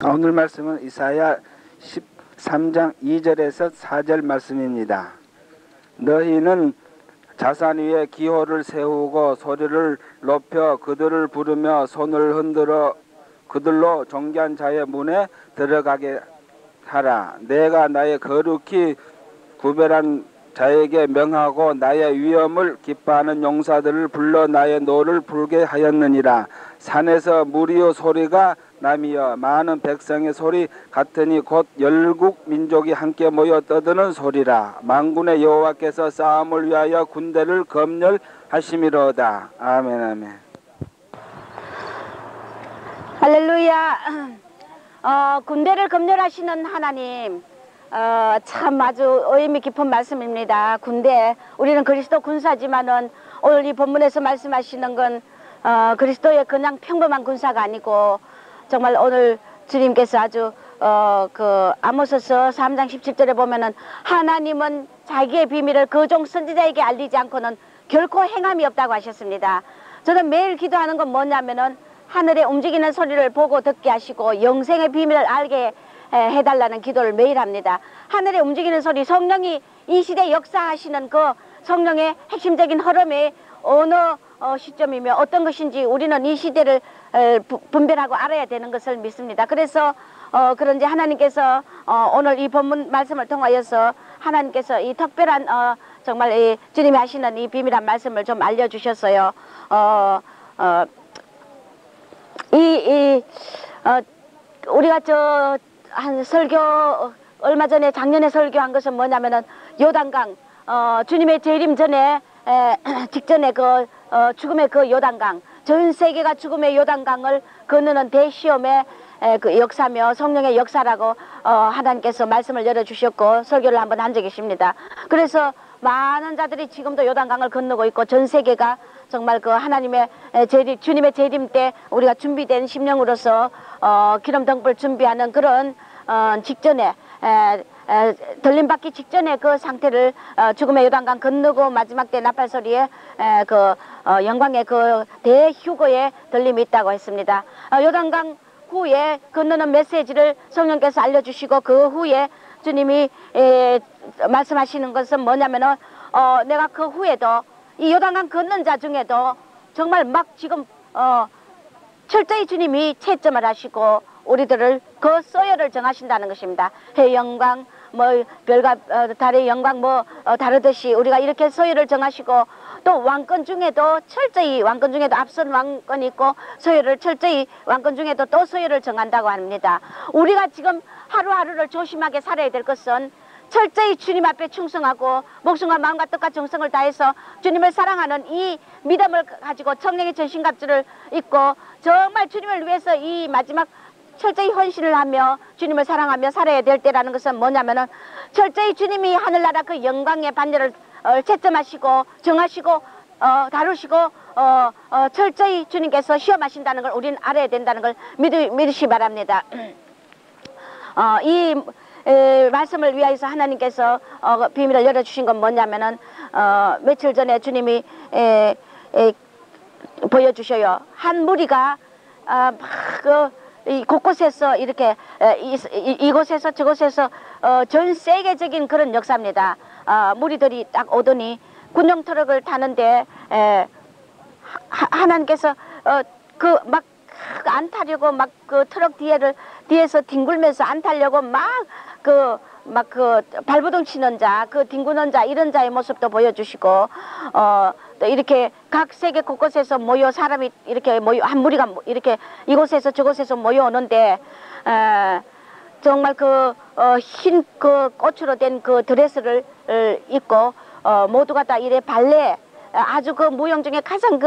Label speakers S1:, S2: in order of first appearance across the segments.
S1: 오늘 말씀은 이사야 13장 2절에서 4절 말씀입니다. 너희는 자산 위에 기호를 세우고 소리를 높여 그들을 부르며 손을 흔들어 그들로 존귀한 자의 문에 들어가게 하라. 내가 나의 거룩히 구별한 자에게 명하고 나의 위엄을 기뻐하는 용사들을 불러 나의 노를 부르게 하였느니라. 산에서 무리의 소리가 남이여 많은 백성의 소리 같으니 곧 열국 민족이 함께 모여 떠드는 소리라. 만군의 여호와께서 싸움을 위하여 군대를 검열하심이로다. 아멘. 아멘.
S2: 할렐루야. 군대를 검열하시는 하나님, 참 아주 의미 깊은 말씀입니다. 군대, 우리는 그리스도 군사지만은 오늘 이 본문에서 말씀하시는 건 그리스도의 그냥 평범한 군사가 아니고 정말 오늘 주님께서 아주 그 아모스서 3장 17절에 보면은 하나님은 자기의 비밀을 그 종 선지자에게 알리지 않고는 결코 행함이 없다고 하셨습니다. 저는 매일 기도하는 건 뭐냐면은 하늘에 움직이는 소리를 보고 듣게 하시고 영생의 비밀을 알게 해달라는 기도를 매일 합니다. 하늘에 움직이는 소리, 성령이 이 시대 역사하시는 그 성령의 핵심적인 흐름이 어느 시점이며 어떤 것인지 우리는 이 시대를 분별하고 알아야 되는 것을 믿습니다. 그래서 그런지 하나님께서 오늘 이 본문 말씀을 통하여서 하나님께서 이 특별한 정말 이 주님이 하시는 이 비밀한 말씀을 좀 알려주셨어요. 우리가 한 설교 얼마 전에 작년에 설교한 것은 뭐냐면은 요단강 주님의 재림 전에 직전에 그 죽음의 그 요단강, 전 세계가 죽음의 요단강을 건너는 대시험의 그 역사며 성령의 역사라고 하나님께서 말씀을 열어주셨고 설교를 한번 한 적이 있습니다. 그래서 많은 자들이 지금도 요단강을 건너고 있고 전 세계가 정말 그 하나님의 주님의 재림 때 우리가 준비된 심령으로서 기름 등불 준비하는 그런 직전에 들림받기 직전에 그 상태를 죽음의 요단강 건너고 마지막 때 나팔소리에 영광의 그 대휴거에 들림이 있다고 했습니다. 요단강 후에 건너는 메시지를 성령께서 알려주시고 그 후에 주님이 말씀하시는 것은 뭐냐면은 내가 그 후에도 이 요단강 건넌 자 중에도 정말 막 지금 철저히 주님이 채점을 하시고 우리들을 그 소열을 정하신다는 것입니다. 해의 영광, 뭐 별과 달의 영광 뭐 다르듯이 우리가 이렇게 소열을 정하시고 또 왕권 중에도 철저히 왕권 중에도 앞선 왕권이 있고 소열을 철저히 왕권 중에도 또 소열을 정한다고 합니다. 우리가 지금 하루하루를 조심하게 살아야 될 것은 철저히 주님 앞에 충성하고 목숨과 마음과 뜻과 정성을 다해서 주님을 사랑하는 이 믿음을 가지고 성령의 전신갑주를 입고 정말 주님을 위해서 이 마지막 철저히 헌신을 하며 주님을 사랑하며 살아야 될 때라는 것은 뭐냐면은 철저히 주님이 하늘나라 그 영광의 반열을 채점하시고 정하시고 다루시고 철저히 주님께서 시험하신다는 걸 우리는 알아야 된다는 걸 믿으시 바랍니다. 이 말씀을 위하여서 하나님께서 비밀을 열어주신 건 뭐냐면은 며칠 전에 주님이 보여주셔요. 한 무리가 이 곳곳에서 이렇게 이곳에서 저곳에서 전 세계적인 그런 역사입니다. 무리들이 딱 오더니 군용 트럭을 타는데 하나님께서 그 막 안 타려고 막 그 트럭 뒤에서 뒹굴면서 안 타려고 막 발버둥 치는 자, 그 뒹구는 자, 이런 자의 모습도 보여주시고, 또 이렇게 각 세계 곳곳에서 사람이 이렇게 한 무리가 이렇게 이곳에서 저곳에서 모여오는데, 정말 흰 꽃으로 된 그 드레스를 입고, 모두가 다 이래 발레, 아주 그 무용 중에 가장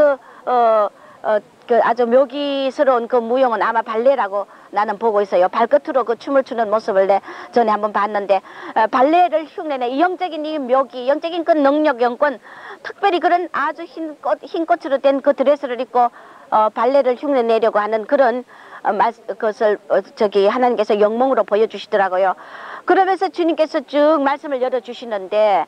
S2: 아주 묘기스러운 그 무용은 아마 발레라고 나는 보고 있어요. 발끝으로 그 춤을 추는 모습을 전에 한번 봤는데 발레를 흉내내 이 영적인 이 묘기, 영적인 그 능력, 영권, 특별히 그런 아주 흰 꽃으로 된 그 드레스를 입고 발레를 흉내내려고 하는 그런 것을 하나님께서 영몽으로 보여주시더라고요. 그러면서 주님께서 쭉 말씀을 열어주시는데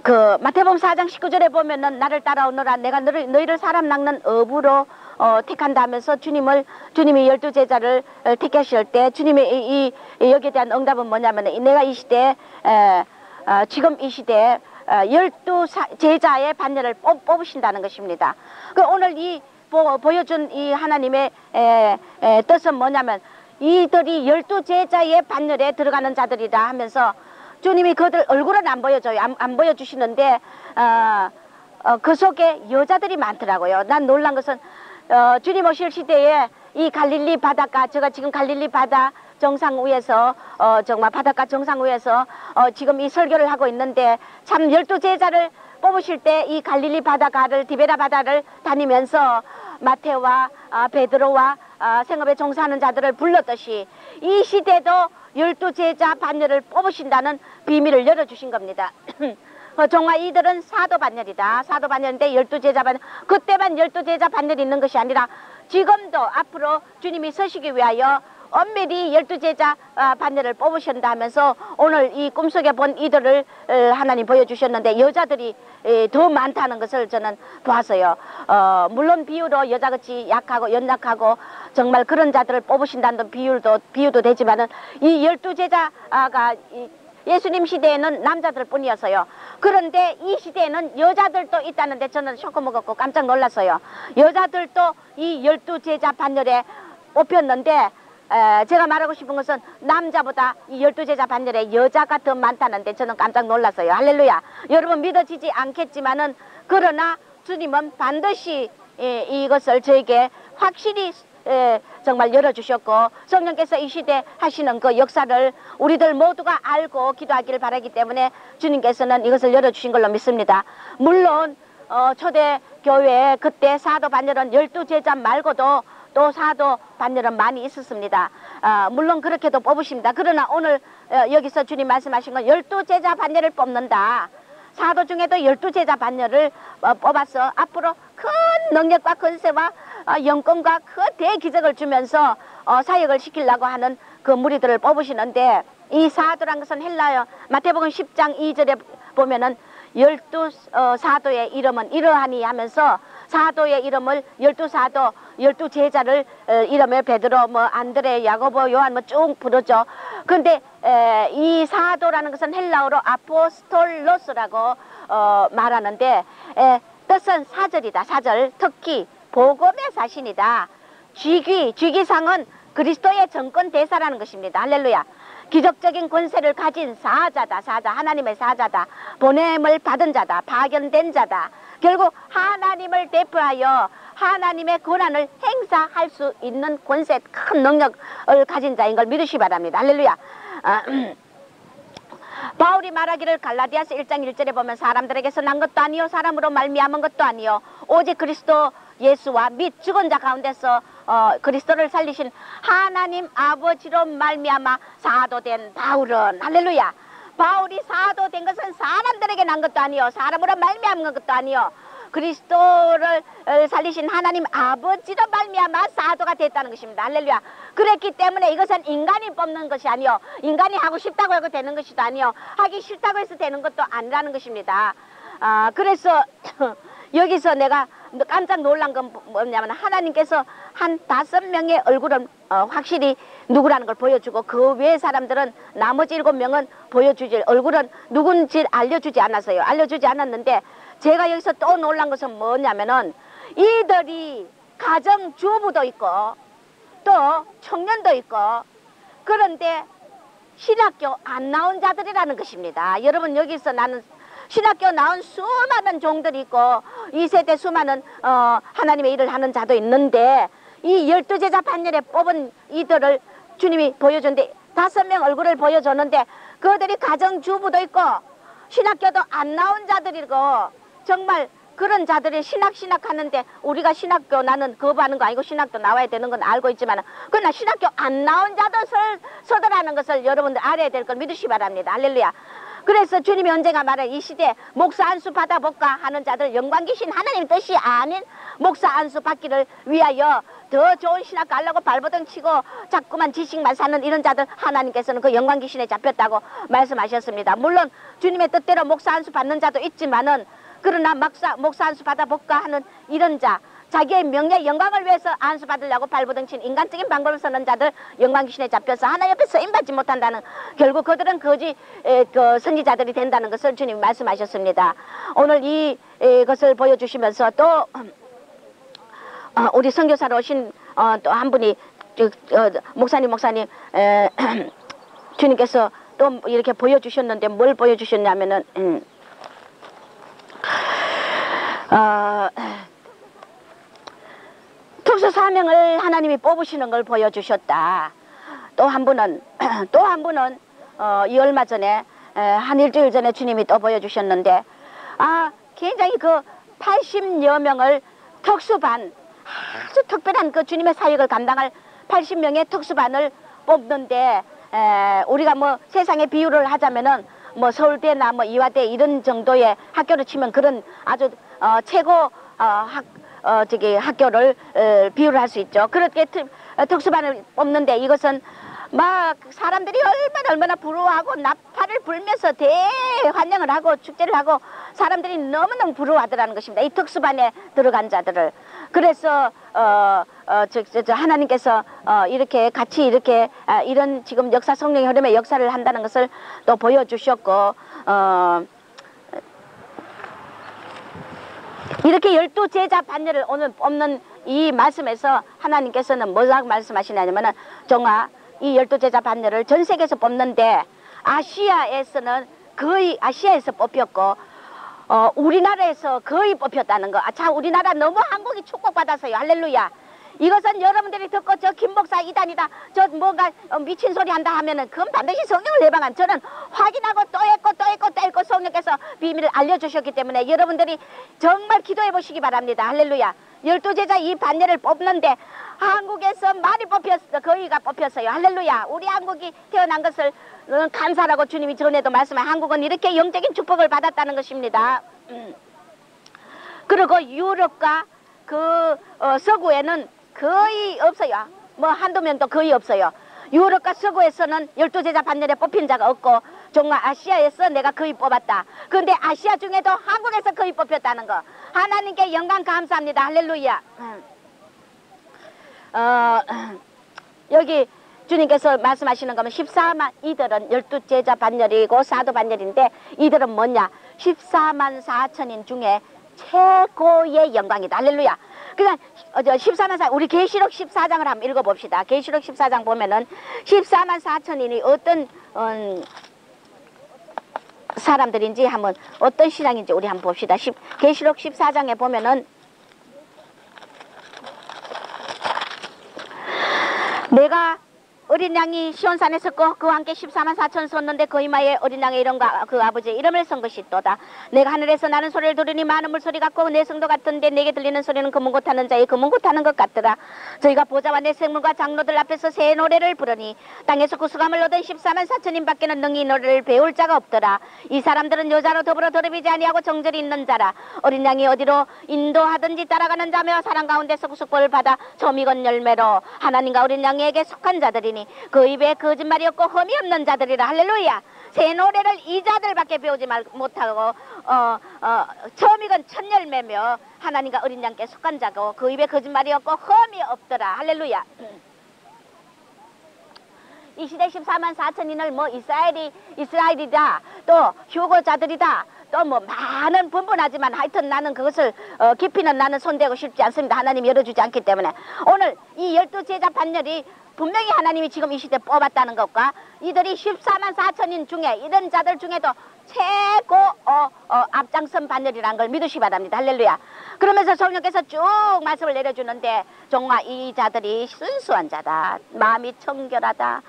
S2: 그 마태복음 4장 19절에 보면은 나를 따라오너라 내가 너희를 사람 낚는 어부로 택한다 하면서 주님이 12제자를 택하실 때 주님의 여기에 대한 응답은 뭐냐면 내가 이 시대에 지금 이 시대에 12제자의 반열을 뽑으신다는 것입니다. 그 오늘 보여준 이 하나님의 뜻은 뭐냐면 이들이 12제자의 반열에 들어가는 자들이다 하면서 주님이 그들 얼굴은 안 보여줘요. 안 보여주시는데 그 속에 여자들이 많더라고요. 난 놀란 것은 주님 오실 시대에 이 갈릴리 바닷가, 제가 지금 갈릴리 바다 정상 위에서 정말 바닷가 정상 위에서 지금 이 설교를 하고 있는데 참 12제자를 뽑으실 때 이 갈릴리 바다가를 디베라 바다를 다니면서 마테오와 베드로와 생업에 종사하는 자들을 불렀듯이 이 시대도 12제자 반열을 뽑으신다는 비밀을 열어주신 겁니다. 정말 이들은 사도 반열이다. 사도 반열인데 12제자 반열, 그때만 12제자 반열이 있는 것이 아니라 지금도 앞으로 주님이 서시기 위하여 엄밀히 12제자 반열을 뽑으신다 하면서 오늘 이 꿈속에 본 이들을 하나님 보여주셨는데 여자들이 더 많다는 것을 저는 보았어요. 물론 비유로 여자같이 약하고 연약하고 정말 그런 자들을 뽑으신다는 비유도 되지만은 이 12제자가 예수님 시대에는 남자들 뿐이었어요. 그런데 이 시대에는 여자들도 있다는데 저는 쇼크 먹었고 깜짝 놀랐어요. 여자들도 이 12제자 반열에 뽑혔는데 제가 말하고 싶은 것은 남자보다 이 12제자 반열에 여자가 더 많다는데 저는 깜짝 놀랐어요. 할렐루야. 여러분 믿어지지 않겠지만은 그러나 주님은 반드시 이것을 저에게 확실히 정말 열어주셨고 성령께서 이 시대 하시는 그 역사를 우리들 모두가 알고 기도하기를 바라기 때문에 주님께서는 이것을 열어주신 걸로 믿습니다. 물론 초대교회에 그때 사도 반열은 12제자 말고도 또 사도 반열은 많이 있었습니다. 물론 그렇게도 뽑으십니다. 그러나 오늘 여기서 주님 말씀하신 건 12제자 반열을 뽑는다. 사도 중에도 12제자 반열을 뽑아서 앞으로 큰 능력과 권세와 영권과 그 대기적을 주면서 사역을 시키려고 하는 그 무리들을 뽑으시는데 이 사도란 것은 헬라어 마태복음 10장 2절에 보면은 12사도의 이름은 이러하니 하면서 사도의 이름을 12사도 12제자를 이름을 베드로 안드레 야고보 요한 쭉 부르죠. 그런데 이 사도라는 것은 헬라어로 아포스톨로스라고 말하는데 뜻은 사절이다. 사절 특히 복음의 사신이다. 쥐기상은 그리스도의 정권 대사라는 것입니다. 할렐루야. 기적적인 권세를 가진 사자다. 사자, 하나님의 사자다. 보냄을 받은 자다. 파견된 자다. 결국 하나님을 대표하여 하나님의 권한을 행사할 수 있는 권세, 큰 능력을 가진 자인 걸 믿으시 바랍니다. 할렐루야. 바울이 말하기를 갈라디아서 1장 1절에 보면 사람들에게서 난 것도 아니요 사람으로 말미암은 것도 아니요 오직 그리스도 예수와 및 죽은 자 가운데서 그리스도를 살리신 하나님 아버지로 말미암아 사도된 바울은 할렐루야. 바울이 사도된 것은 사람들에게 난 것도 아니요 사람으로 말미암은 것도 아니요 그리스도를 살리신 하나님 아버지로 말미암아 사도가 됐다는 것입니다. 할렐루야. 그랬기 때문에 이것은 인간이 뽑는 것이 아니요 인간이 하고 싶다고 해서 되는 것이도 아니요 하기 싫다고 해서 되는 것도 아니라는 것입니다. 그래서 여기서 내가 깜짝 놀란 건 뭐냐면 하나님께서 한 5명의 얼굴은 확실히 누구라는 걸 보여주고 그 외의 사람들은 나머지 7명은 보여주지 얼굴은 누군지 알려주지 않았어요. 알려주지 않았는데 제가 여기서 또 놀란 것은 뭐냐면은 이들이 가정주부도 있고 또 청년도 있고 그런데 신학교 안 나온 자들이라는 것입니다. 여러분 여기서 나는 신학교 나온 수많은 종들이 있고 이 세대 수많은 하나님의 일을 하는 자도 있는데 이 12제자 반열에 뽑은 이들을 주님이 보여줬는데 5명 얼굴을 보여줬는데 그들이 가정주부도 있고 신학교도 안 나온 자들이고 정말 그런 자들이 신학 하는데 우리가 신학교 나는 거부하는 거 아니고 신학교 나와야 되는 건 알고 있지만 그러나 신학교 안 나온 자도 서더라는 것을 여러분들 알아야 될 걸 믿으시 바랍니다. 할렐루야. 그래서 주님이 언젠가 말해 이 시대에 목사 안수 받아볼까 하는 자들 영광 귀신 하나님 뜻이 아닌 목사 안수 받기를 위하여 더 좋은 신학 가려고 발버둥 치고 자꾸만 지식만 사는 이런 자들 하나님께서는 그 영광 귀신에 잡혔다고 말씀하셨습니다. 물론 주님의 뜻대로 목사 안수 받는 자도 있지만은 그러나 목사 안수 받아볼까 하는 이런 자 자기의 명예 영광을 위해서 안수 받으려고 발부둥친 인간적인 방법을 쓰는 자들 영광 귀신에 잡혀서 하나님 앞에 쓰임받지 못한다는, 결국 그들은 거짓 그 선지자들이 된다는 것을 주님이 말씀하셨습니다. 오늘 이것을 보여주시면서 또 우리 선교사로 오신 또 한 분이 목사님 주님께서 또 이렇게 보여주셨는데 뭘 보여주셨냐면은 특수 사명을 하나님이 뽑으시는 걸 보여주셨다. 또 한 분은 이 얼마 전에 한 일주일 전에 주님이 또 보여주셨는데 굉장히 그 80여 명을 특수반, 아주 특별한 그 주님의 사역을 감당할 80명의 특수반을 뽑는데 우리가 뭐 세상의 비유를 하자면은 뭐 서울대나 뭐 이화대 이런 정도의 학교를 치면 그런 아주 최고 학교를 비유를 할 수 있죠. 그렇게 특수반을 뽑는데 이것은 막 사람들이 얼마나 부러워하고 나팔을 불면서 대환영을 하고 축제를 하고 사람들이 너무너무 부러워하더라는 것입니다. 이 특수반에 들어간 자들을. 그래서 하나님께서 이렇게 같이 이렇게 이런 지금 역사, 성령의 흐름의 역사를 한다는 것을 또 보여주셨고 이렇게 12제자 반열을 오늘 뽑는 이 말씀에서 하나님께서는 뭐라고 말씀하시냐면은 정말 이 12제자 반열을 전 세계에서 뽑는데 아시아에서는 거의 아시아에서 뽑혔고 우리나라에서 거의 뽑혔다는 거. 참 우리나라 너무 한국이 축복받았어요. 할렐루야. 이것은 여러분들이 듣고 저 김목사 이단이다, 저 뭔가 미친 소리 한다 하면은 그건 반드시 성령을 내방한, 저는 확인하고 또 했고 성령께서 비밀을 알려주셨기 때문에 여러분들이 정말 기도해 보시기 바랍니다. 할렐루야. 12제자 이 반열을 뽑는데 한국에서 많이 뽑혔어, 거의가 뽑혔어요. 할렐루야. 우리 한국이 태어난 것을 감사하고 주님이 전에도 말씀한 한국은 이렇게 영적인 축복을 받았다는 것입니다. 그리고 유럽과 그 서구에는 거의 없어요. 뭐 한두 명도 거의 없어요. 유럽과 서구에서는 12제자 반열에 뽑힌 자가 없고 정말 아시아에서 내가 거의 뽑았다. 그런데 아시아 중에도 한국에서 거의 뽑혔다는 거. 하나님께 영광 감사합니다. 할렐루야. 여기 주님께서 말씀하시는 거면 14만, 이들은 12제자 반열이고 사도 반열인데 이들은 뭐냐, 14만 4천인 중에 최고의 영광이다. 할렐루야. 그러니까 14만 4, 우리 계시록 14장을 한번 읽어봅시다. 계시록 14장 보면은 14만 4천인이 어떤 사람들인지 한번, 어떤 신앙인지 우리 한번 봅시다. 계시록 14장에 보면은 내가 어린 양이 시온산에 섰고 그와 함께 14만 4천 섰는데 그 이마에 어린 양의 이름과 그 아버지의 이름을 쓴 것이 있도다. 내가 하늘에서 나는 소리를 들으니 많은 물소리 같고 내 성도 같은데 내게 들리는 소리는 금은고 타는 자의 금은고 타는 것 같더라. 저희가 보좌와 내 생물과 장로들 앞에서 새 노래를 부르니 땅에서 구수감을 얻은 14만 4천인 밖에는 능히 노래를 배울 자가 없더라. 이 사람들은 여자로 더불어 더럽이지 아니하고 정절이 있는 자라. 어린 양이 어디로 인도하든지 따라가는 자며 사랑 가운데서 구속벌을 받아 점이건 열매로 하나님과 어린 양에게 속한 자들이니 그 입에 거짓말이 없고 흠이 없는 자들이라. 할렐루야. 새 노래를 이 자들밖에 배우지 못하고 처음이건 첫 열매며 하나님과 어린 양께 속한 자고 그 입에 거짓말이 없고 흠이 없더라. 할렐루야. 이 시대 14만 4천인을 뭐 이스라엘이다, 또 휴거자들이다, 또 뭐 많은 분분하지만 하여튼 나는 그것을 깊이는 나는 손대고 싶지 않습니다. 하나님이 열어주지 않기 때문에. 오늘 이 12제자 반열이 분명히 하나님이 지금 이 시대에 뽑았다는 것과 이들이 14만 4천인 중에 이런 자들 중에도 최고 앞장선 반열이라는 걸 믿으시기 바랍니다. 할렐루야. 그러면서 성령께서 쭉 말씀을 내려주는데 정말 이 자들이 순수한 자다, 마음이 청결하다,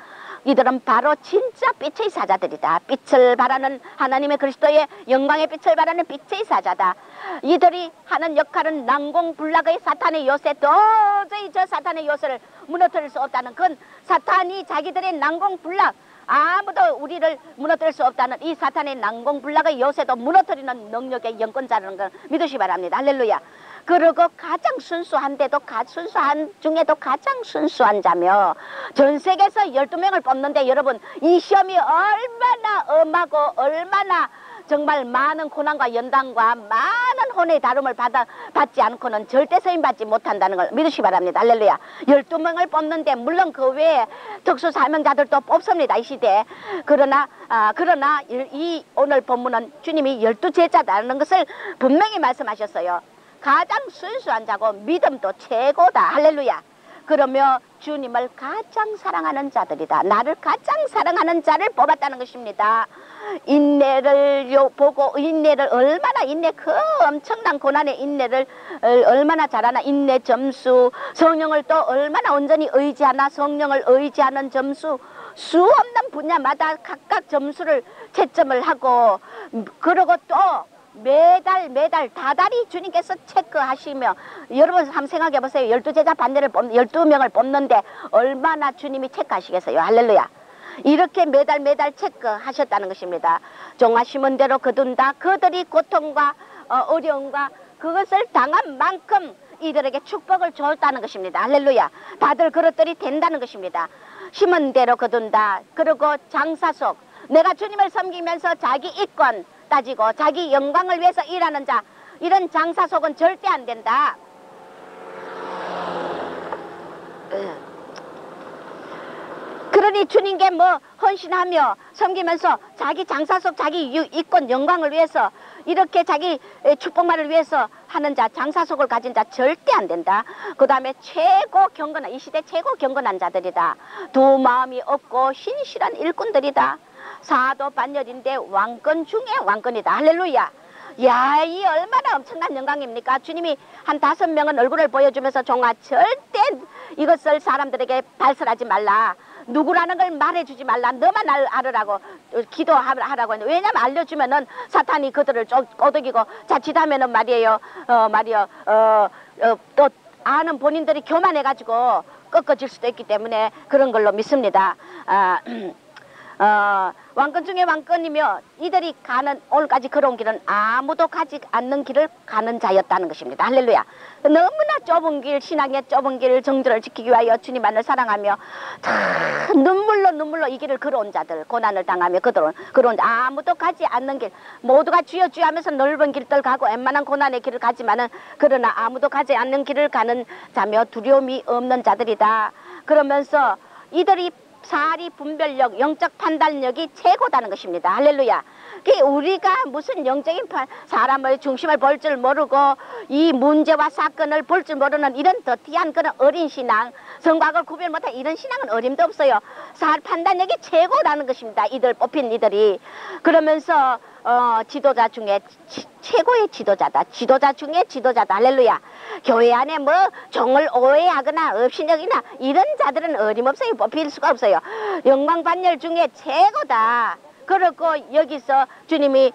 S2: 이들은 바로 진짜 빛의 사자들이다. 빛을 바라는 하나님의 그리스도의 영광의 빛을 바라는 빛의 사자다. 이들이 하는 역할은 난공불락의 사탄의 요새, 도저히 저 사탄의 요새를 무너뜨릴 수 없다는, 그건 사탄이 자기들의 난공불락, 아무도 우리를 무너뜨릴 수 없다는 이 사탄의 난공불락의 요새도 무너뜨리는 능력의 영권자라는 걸 믿으시기 바랍니다. 할렐루야. 그리고 가장 순수한데도 순수한 중에도 가장 순수한 자며 전 세계에서 12명을 뽑는데 여러분 이 시험이 얼마나 엄하고 얼마나 정말 많은 고난과 연단과 많은 혼의 다름을 받지 않고는 절대 서임받지 못한다는 걸 믿으시기 바랍니다. 할렐루야. 12명을 뽑는데 물론 그 외에 특수 사명자들도 뽑습니다. 이 시대에. 그러나 이 오늘 본문은 주님이 12제자라는 것을 분명히 말씀하셨어요. 가장 순수한 자고 믿음도 최고다. 할렐루야. 그러며 주님을 가장 사랑하는 자들이다. 나를 가장 사랑하는 자를 뽑았다는 것입니다. 인내를 보고 인내를 얼마나 그 엄청난 고난의 인내를 얼마나 잘하나 인내 점수, 성령을 또 얼마나 온전히 의지하나 성령을 의지하는 점수, 수 없는 분야마다 각각 점수를 채점을 하고 그러고 또 매달 다달이 주님께서 체크하시며 여러분 한번 생각해 보세요. 12제자 반대를 12명을 뽑는데 얼마나 주님이 체크하시겠어요. 할렐루야. 이렇게 매달 체크하셨다는 것입니다. 종하심은 대로 거둔다. 그들이 고통과 어려움과 그것을 당한 만큼 이들에게 축복을 주었다는 것입니다. 할렐루야. 다들 그릇들이 된다는 것입니다. 심은 대로 거둔다. 그리고 장사 속 내가 주님을 섬기면서 자기 이권 따지고 자기 영광을 위해서 일하는 자, 이런 장사 속은 절대 안 된다. 그러니 주님께 뭐 헌신하며 섬기면서 자기 장사 속 자기 이권 영광을 위해서 이렇게 자기 축복만을 위해서 하는 자, 장사 속을 가진 자 절대 안 된다. 그 다음에 최고 경건한, 이 시대 최고 경건한 자들이다. 두 마음이 없고 신실한 일꾼들이다. 사도 반열인데 왕권 중에 왕권이다. 할렐루야. 야, 이 얼마나 엄청난 영광입니까? 주님이 한 5명은 얼굴을 보여주면서 종아 절대 이것을 사람들에게 발설하지 말라. 누구라는 걸 말해주지 말라. 너만 알으라고 기도하라고 했는데, 왜냐면 알려주면은 사탄이 그들을 꼬드기고 자칫하면은 말이에요. 또 아는 본인들이 교만해가지고 꺾어질 수도 있기 때문에 그런 걸로 믿습니다. 왕권 중에 왕권이며 이들이 가는 오늘까지 걸어온 길은 아무도 가지 않는 길을 가는 자였다는 것입니다. 할렐루야. 너무나 좁은 길, 신앙의 좁은 길 정절을 지키기 위하여 주님만을 사랑하며 다 눈물로 이 길을 걸어온 자들, 고난을 당하며 걸어온 자, 아무도 가지 않는 길, 모두가 주여 주여 하면서 넓은 길들 가고 웬만한 고난의 길을 가지만은 그러나 아무도 가지 않는 길을 가는 자며 두려움이 없는 자들이다. 그러면서 이들이 사리 분별력, 영적 판단력이 최고다는 것입니다. 할렐루야. 우리가 무슨 영적인 사람의 중심을 볼 줄 모르고 이 문제와 사건을 볼 줄 모르는 이런 더티한 그런 어린 신앙, 성곽을 구별 못한 이런 신앙은 어림도 없어요. 판단력이 최고라는 것입니다. 이들 뽑힌 이들이. 그러면서 지도자 중에 최고의 지도자다. 지도자 중에 지도자다. 할렐루야. 교회 안에 뭐 종을 오해하거나 업신여기나 이런 자들은 어림없어요. 뽑힐 수가 없어요. 영광반열 중에 최고다. 그리고 여기서 주님이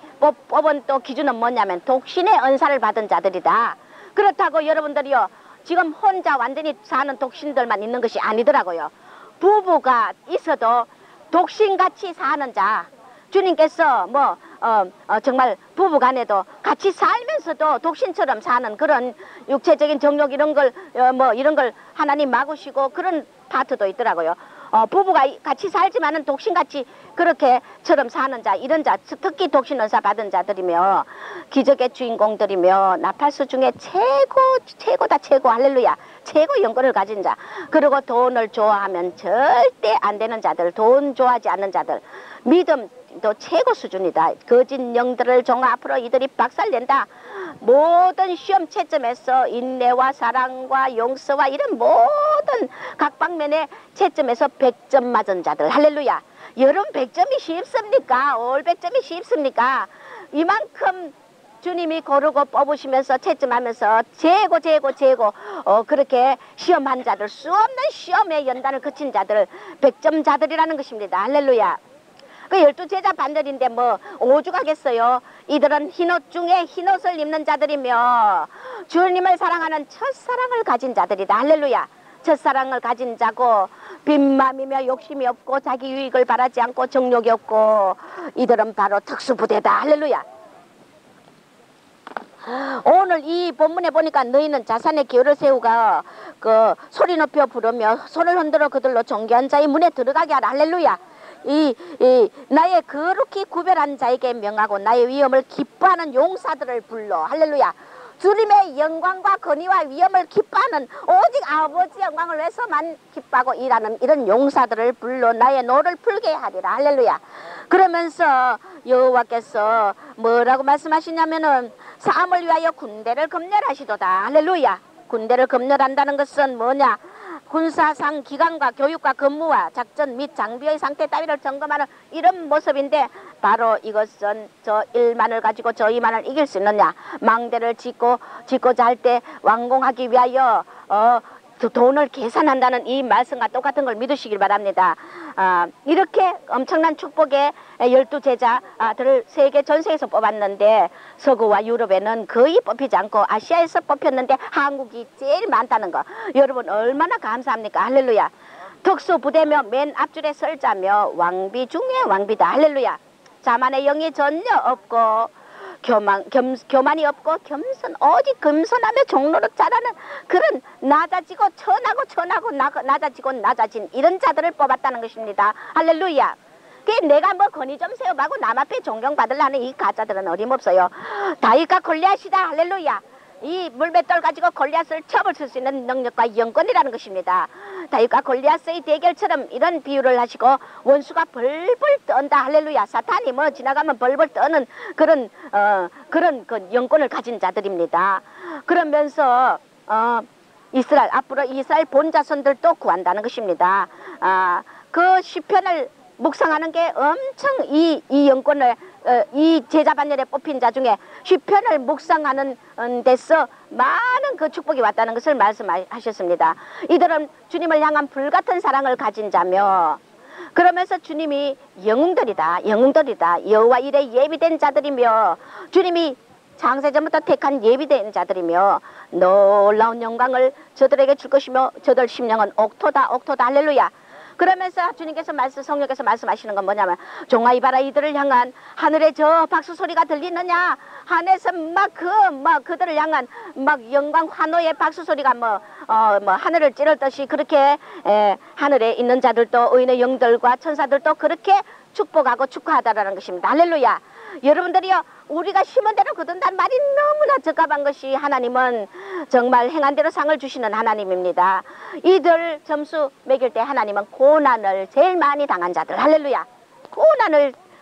S2: 뽑은 또 기준은 뭐냐면 독신의 은사를 받은 자들이다. 그렇다고 여러분들이요, 지금 혼자 완전히 사는 독신들만 있는 것이 아니더라고요. 부부가 있어도 독신같이 사는 자, 주님께서 정말 부부간에도 같이 살면서도 독신처럼 사는 그런 육체적인 정욕 이런 걸 하나님 막으시고 그런 파트도 있더라고요. 부부가 같이 살지만은 독신같이 그렇게처럼 사는 자, 이런 자, 특히 독신 은사 받은 자들이며 기적의 주인공들이며 나팔수 중에 최고다. 최고. 할렐루야. 최고 영권을 가진 자, 그리고 돈을 좋아하면 절대 안 되는 자들, 돈 좋아하지 않는 자들, 믿음도 최고 수준이다. 거짓 영들을 종아 앞으로 이들이 박살낸다. 모든 시험 채점에서 인내와 사랑과 용서와 이런 모든 각 방면의 채점에서 100점 맞은 자들. 할렐루야. 여러분 100점이 쉽습니까? 올 100점이 쉽습니까? 이만큼 주님이 고르고 뽑으시면서 채점하면서 최고 그렇게 시험한 자들, 수 없는 시험의 연단을 거친 자들, 100점 자들이라는 것입니다. 할렐루야. 그 12제자 반절인데 뭐 오죽하겠어요. 이들은 흰옷 중에 흰옷을 입는 자들이며 주님을 사랑하는 첫사랑을 가진 자들이다. 할렐루야. 첫사랑을 가진 자고 빈맘이며 욕심이 없고 자기 유익을 바라지 않고 정욕이 없고 이들은 바로 특수부대다. 할렐루야. 오늘 이 본문에 보니까 너희는 자산의 기호를 세우가 소리 높여 부르며 손을 흔들어 그들로 존귀한 자의 문에 들어가게 하라. 할렐루야. 나의 거룩히 구별한 자에게 명하고 나의 위엄을 기뻐하는 용사들을 불러. 할렐루야. 주님의 영광과 권위와 위엄을 기뻐하는 오직 아버지 영광을 위해서만 기뻐하고 일하는 이런 용사들을 불러 나의 노를 풀게 하리라. 할렐루야. 그러면서 여호와께서 뭐라고 말씀하시냐면은 사람을 위하여 군대를 검열하시도다. 할렐루야. 군대를 검열한다는 것은 뭐냐? 군사상 기관과 교육과 근무와 작전 및 장비의 상태 따위를 점검하는 이런 모습인데, 바로 이것은 저 일만을 가지고 저 이만을 이길 수 있느냐, 망대를 짓고자 할 때 완공하기 위하여 돈을 계산한다는 이 말씀과 똑같은 걸 믿으시길 바랍니다. 이렇게 엄청난 축복의 12제자들을 세계 전세에서 뽑았는데 서구와 유럽에는 거의 뽑히지 않고 아시아에서 뽑혔는데 한국이 제일 많다는 거, 여러분 얼마나 감사합니까? 할렐루야. 특수부대며 맨 앞줄에 설자며 왕비 중에 왕비다. 할렐루야. 자만의 영이 전혀 없고 교만이 없고 오직 겸손하며 종로릇 잘하는 그런 낮아지고 천하고 낮아지고 낮아진 이런 자들을 뽑았다는 것입니다. 할렐루야. 내가 뭐 권위 좀 세워하고 남 앞에 존경받으려는 이 가짜들은 어림없어요. 다윗과 골리앗이다. 할렐루야. 이 물맷돌 가지고 골리앗을 쳐버릴 수 있는 능력과 영권이라는 것입니다. 다윗과 골리앗의 대결처럼 이런 비유를 하시고 원수가 벌벌 떤다. 할렐루야. 사탄이 뭐 지나가면 벌벌 떠는 그런 그 영권을 가진 자들입니다. 그러면서 앞으로 이스라엘 본자손들도 구한다는 것입니다. 그 시편을 묵상하는 게 엄청 이 영권을 이 제자반열에 뽑힌 자 중에 시편을 묵상하는 데서 많은 그 축복이 왔다는 것을 말씀하셨습니다. 이들은 주님을 향한 불같은 사랑을 가진 자며, 그러면서 주님이 영웅들이다 여호와 일에 예비된 자들이며, 주님이 창세전부터 택한 예비된 자들이며 놀라운 영광을 저들에게 줄 것이며 저들 심령은 옥토다. 할렐루야. 그러면서 주님께서 성령께서 말씀하시는 건 뭐냐면, 종아 이봐라, 이들을 향한 하늘의 저 박수 소리가 들리느냐. 하늘에서 그들을 향한 영광 환호의 박수 소리가 하늘을 찌르듯이 그렇게 하늘에 있는 자들도 의인의 영들과 천사들도 그렇게 축복하고 축하하다라는 것입니다. 할렐루야. 여러분들이요, 우리가 심은 대로 거둔다는 말이 너무나 적합한 것이, 하나님은 정말 행한 대로 상을 주시는 하나님입니다. 이들 점수 매길 때 하나님은 고난을 제일 많이 당한 자들, 할렐루야,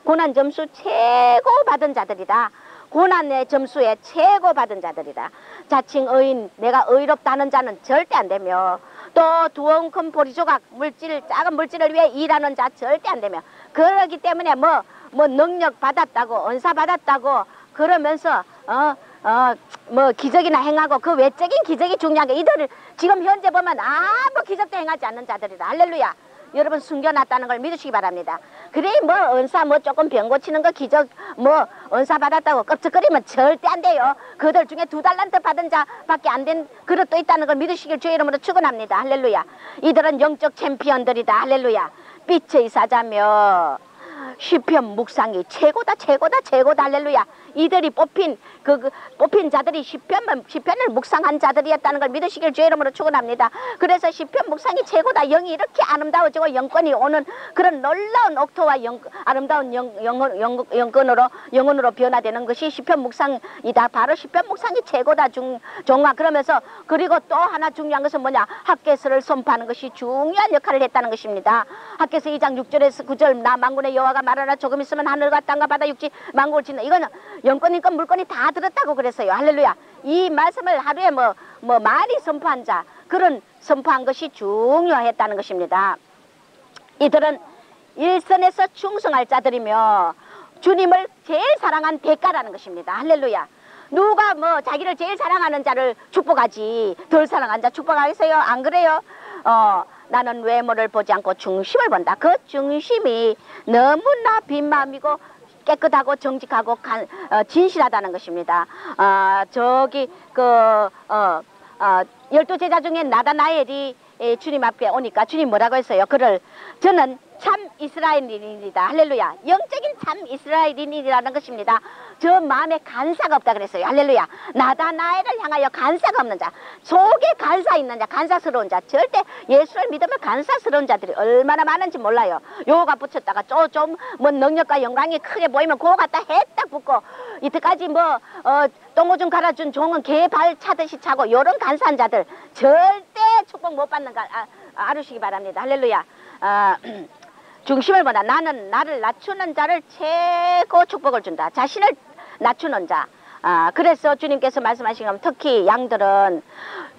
S2: 고난 점수 최고 받은 자들이다. 고난의 점수에 최고 받은 자들이다. 자칭 의인, 내가 의롭다 하는 자는 절대 안 되며, 또 두엄 큰 보리조각 작은 물질을 위해 일하는 자 절대 안 되며, 그러기 때문에 능력 받았다고, 은사 받았다고 그러면서 기적이나 행하고, 그 외적인 기적이 중요한 게, 이들을 지금 현재 보면 아무 기적도 행하지 않는 자들이다. 할렐루야. 여러분 숨겨놨다는 걸 믿으시기 바랍니다. 그래 은사 조금 병 고치는 거 기적 은사 받았다고 껍적거리면 절대 안 돼요. 그들 중에 2달란트 받은 자밖에 안 된 그릇도 있다는 걸 믿으시길 주의 이름으로 축원합니다. 할렐루야. 이들은 영적 챔피언들이다. 할렐루야. 빛의 사자며 시편 묵상이 최고다. 할렐루야. 이들이 뽑힌 자들이 시편을 묵상한 자들이었다는 걸 믿으시길 주의 이름으로 축원합니다. 그래서 시편 묵상이 최고다. 영이 이렇게 아름다워지고 영권이 오는 그런 놀라운 옥토와 아름다운 영혼으로 변화되는 것이 시편 묵상이다. 바로 시편 묵상이 최고다. 종아. 그러면서 그리고 또 하나 중요한 것은 뭐냐, 핫게스를 선포하는 것이 중요한 역할을 했다는 것입니다. 핫게스 2장 6절에서 9절, 나 만군의 여호와가 말하라. 조금 있으면 하늘과 땅과 바다 육지 만국을 짓는, 이거는 영권이니까 물건이 다 들었다고 그랬어요. 할렐루야. 이 말씀을 하루에 많이 선포한 자, 그런 선포한 것이 중요했다는 것입니다. 이들은 일선에서 충성할 자들이며 주님을 제일 사랑한 대가라는 것입니다. 할렐루야. 누가 자기를 제일 사랑하는 자를 축복하지 덜 사랑한 자 축복하겠어요? 안 그래요? 나는 외모를 보지 않고 중심을 본다. 그 중심이 너무나 빈 마음이고 깨끗하고 정직하고 진실하다는 것입니다. 저기 12제자 중에 나다나엘이 주님 앞에 오니까 주님 뭐라고 했어요? 저는 참 이스라엘인이다. 할렐루야. 영적인 참 이스라엘인이라는 것입니다. 저 마음에 간사가 없다 그랬어요. 할렐루야. 나다 나를 향하여 간사가 없는 자, 속에 간사 있는 자, 간사스러운 자. 절대 예수를 믿으면 간사스러운 자들이 얼마나 많은지 몰라요. 요가 붙였다가 좀 뭐 능력과 영광이 크게 보이면 그거 갖다 했딱 붙고, 이때까지 똥오줌 갈아준 종은 개 발 차듯이 차고, 요런 간사한 자들 절대 축복 못 받는 거 알으시기 바랍니다. 할렐루야. 중심을 보다 나는 나를 낮추는 자를 최고 축복을 준다. 자신을 낮추는 자. 그래서 주님께서 말씀하신 건 특히 양들은,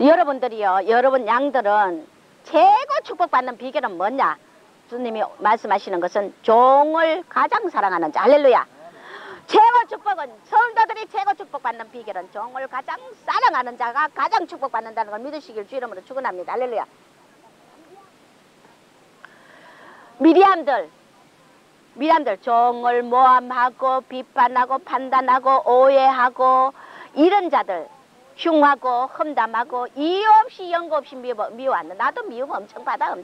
S2: 여러분 양들은 최고 축복받는 비결은 뭐냐? 주님이 말씀하시는 것은 종을 가장 사랑하는 자. 할렐루야. 최고 축복은, 성도들이 최고 축복받는 비결은 종을 가장 사랑하는 자가 가장 축복받는다는 걸 믿으시길 주 이름으로 축원합니다. 할렐루야. 미리암들 종을 모함하고 비판하고 판단하고 오해하고 이런 자들, 흉하고 험담하고 이유 없이 연고 없이 미워하는, 나도 미움 엄청 받아.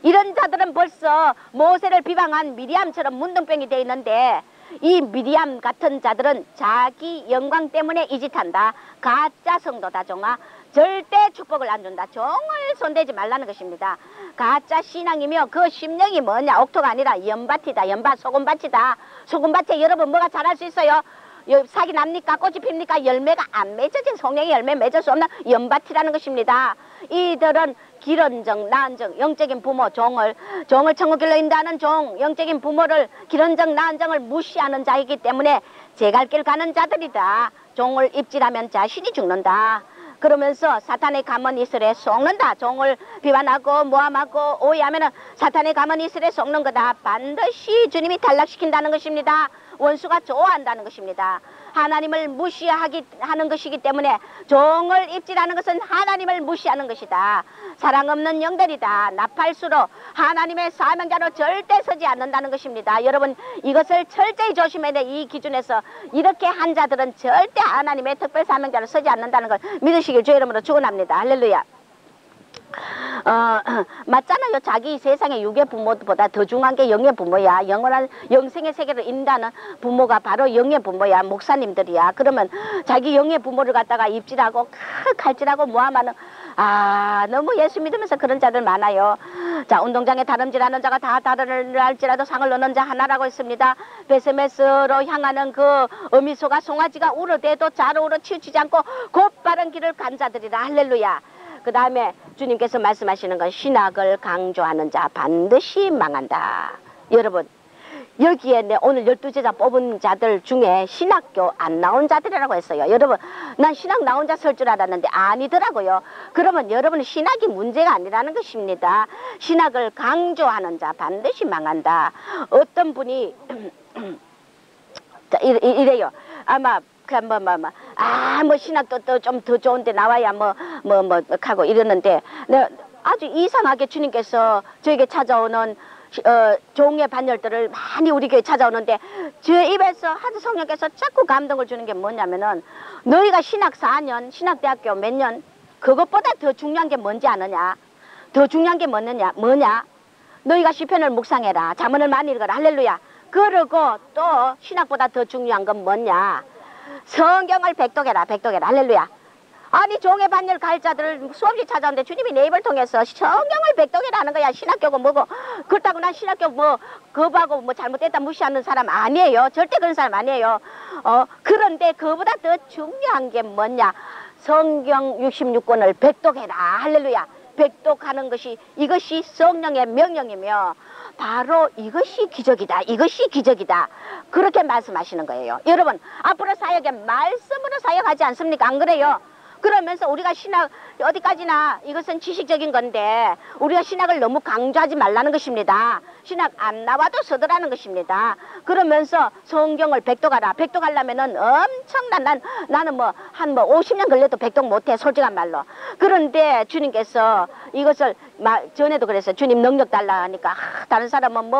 S2: 이런 자들은 벌써 모세를 비방한 미리암처럼 문둥병이 되어 있는데, 이 미리암 같은 자들은 자기 영광 때문에 이 짓 한다. 가짜 성도다. 종아, 절대 축복을 안 준다. 종을 손대지 말라는 것입니다. 가짜 신앙이며 그 심령이 뭐냐? 옥토가 아니라 연밭이다. 연밭, 소금밭이다. 소금밭에 여러분 뭐가 자랄 수 있어요? 사기 납니까? 꽃이 핍니까? 열매가 안 맺어진, 성령의 열매 맺을 수 없는 연밭이라는 것입니다. 이들은 기른정, 나은정, 영적인 부모, 종을 천국길로 인도하는 종, 영적인 부모를, 기른정, 나은정을 무시하는 자이기 때문에 제갈 길 가는 자들이다. 종을 입질하면 자신이 죽는다. 그러면서 사탄의 가문 이슬에 속는다. 종을 비판하고 모함하고 오해하면 사탄의 가문 이슬에 속는 거다. 반드시 주님이 탈락시킨다는 것입니다. 원수가 좋아한다는 것입니다. 하나님을 무시하는 것이기 때문에 종을 입질하는 것은 하나님을 무시하는 것이다. 사랑 없는 영들이다. 나팔수로 하나님의 사명자로 절대 서지 않는다는 것입니다. 여러분, 이것을 철저히 조심해야 돼. 이 기준에서 이렇게 한 자들은 절대 하나님의 특별 사명자로 서지 않는다는 걸 믿으시길 주의 이름으로 축원합니다. 할렐루야. 맞잖아요. 자기 세상의 육의 부모보다 더 중요한 게 영의 부모야. 영원한 영생의 세계를 인도하는 부모가 바로 영의 부모야. 목사님들이야. 그러면 자기 영의 부모를 갖다가 입질하고 칼질하고 모함하는, 너무 예수 믿으면서 그런 자들 많아요. 자, 운동장에 다름질하는 자가 다 다름질할지라도 상을 얻는 자 하나라고 했습니다. 베세메스로 향하는 그 어미소가 송아지가 울어대도 좌로우로 치우치지 않고 곧바른 길을 간 자들이라. 할렐루야. 그 다음에 주님께서 말씀하시는 건 신학을 강조하는 자 반드시 망한다. 여러분, 여기에 오늘 12제자 뽑은 자들 중에 신학교 안 나온 자들이라고 했어요. 여러분, 난 신학 나온 자 설 줄 알았는데 아니더라고요. 그러면 여러분, 신학이 문제가 아니라는 것입니다. 신학을 강조하는 자 반드시 망한다. 어떤 분이 이래요. 아마 신학도 또 좀 더 좋은데 나와야 하고 이러는데, 아주 이상하게 주님께서 저에게 찾아오는 종의 반열들을 많이 우리 교회 찾아오는데, 제 입에서 하도 성령께서 자꾸 감동을 주는 게 뭐냐면은, 너희가 신학 4년, 신학대학교 몇 년, 그것보다 더 중요한 게 뭔지 아느냐? 더 중요한 게 뭐냐? 너희가 시편을 묵상해라. 잠언을 많이 읽어라. 할렐루야. 그러고 또 신학보다 더 중요한 건 뭐냐? 성경을 백독해라. 할렐루야. 아니, 종의 반열 갈자들을 수없이 찾아오는데 주님이 내 입을 통해서 성경을 백독해라 하는 거야. 신학교고 뭐고. 그렇다고 난 신학교 거부하고 잘못됐다 무시하는 사람 아니에요. 절대 그런 사람 아니에요. 그런데 그보다 더 중요한 게 뭐냐? 성경 66권을 백독해라. 할렐루야. 백독하는 것이, 이것이 성령의 명령이며 바로 이것이 기적이다. 그렇게 말씀하시는 거예요. 여러분, 앞으로 사역에 말씀으로 사역하지 않습니까? 안 그래요? 그러면서 우리가 신학 어디까지나 이것은 지식적인 건데 우리가 신학을 너무 강조하지 말라는 것입니다. 신학 안 나와도 서더라는 것입니다. 그러면서 성경을 백독하라. 백독하려면은 엄청난, 나는 한 50년 걸려도 백독 못해, 솔직한 말로. 그런데 주님께서 이것을 전에도 그랬어요. 주님 능력 달라 하니까 다른 사람은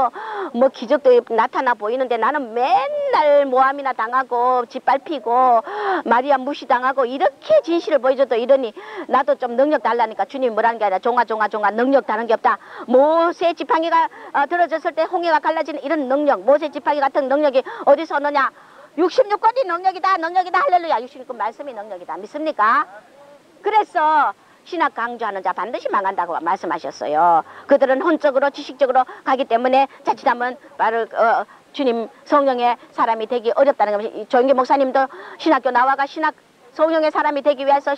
S2: 기적도 나타나 보이는데 나는 맨날 모함이나 당하고 짓밟히고 마리아 무시당하고 이렇게 진실을 보여줘도 이러니 나도 좀 능력 달라니까 주님이 뭐라는 게 아니라 종아 능력 다른 게 없다. 모세 지팡이가 만들어졌을 때 홍해가 갈라지는 이런 능력, 모세 지팡이 같은 능력이 어디서 오느냐? 66권이 능력이다, 능력이다, 할렐루야. 66권 말씀이 능력이다. 믿습니까? 그래서 신학 강조하는 자 반드시 망한다고 말씀하셨어요. 그들은 혼적으로 지식적으로 가기 때문에 자칫하면 바로 주님 성령의 사람이 되기 어렵다는 겁니다. 조영기 목사님도 신학교 나와가 성령의 사람이 되기 위해서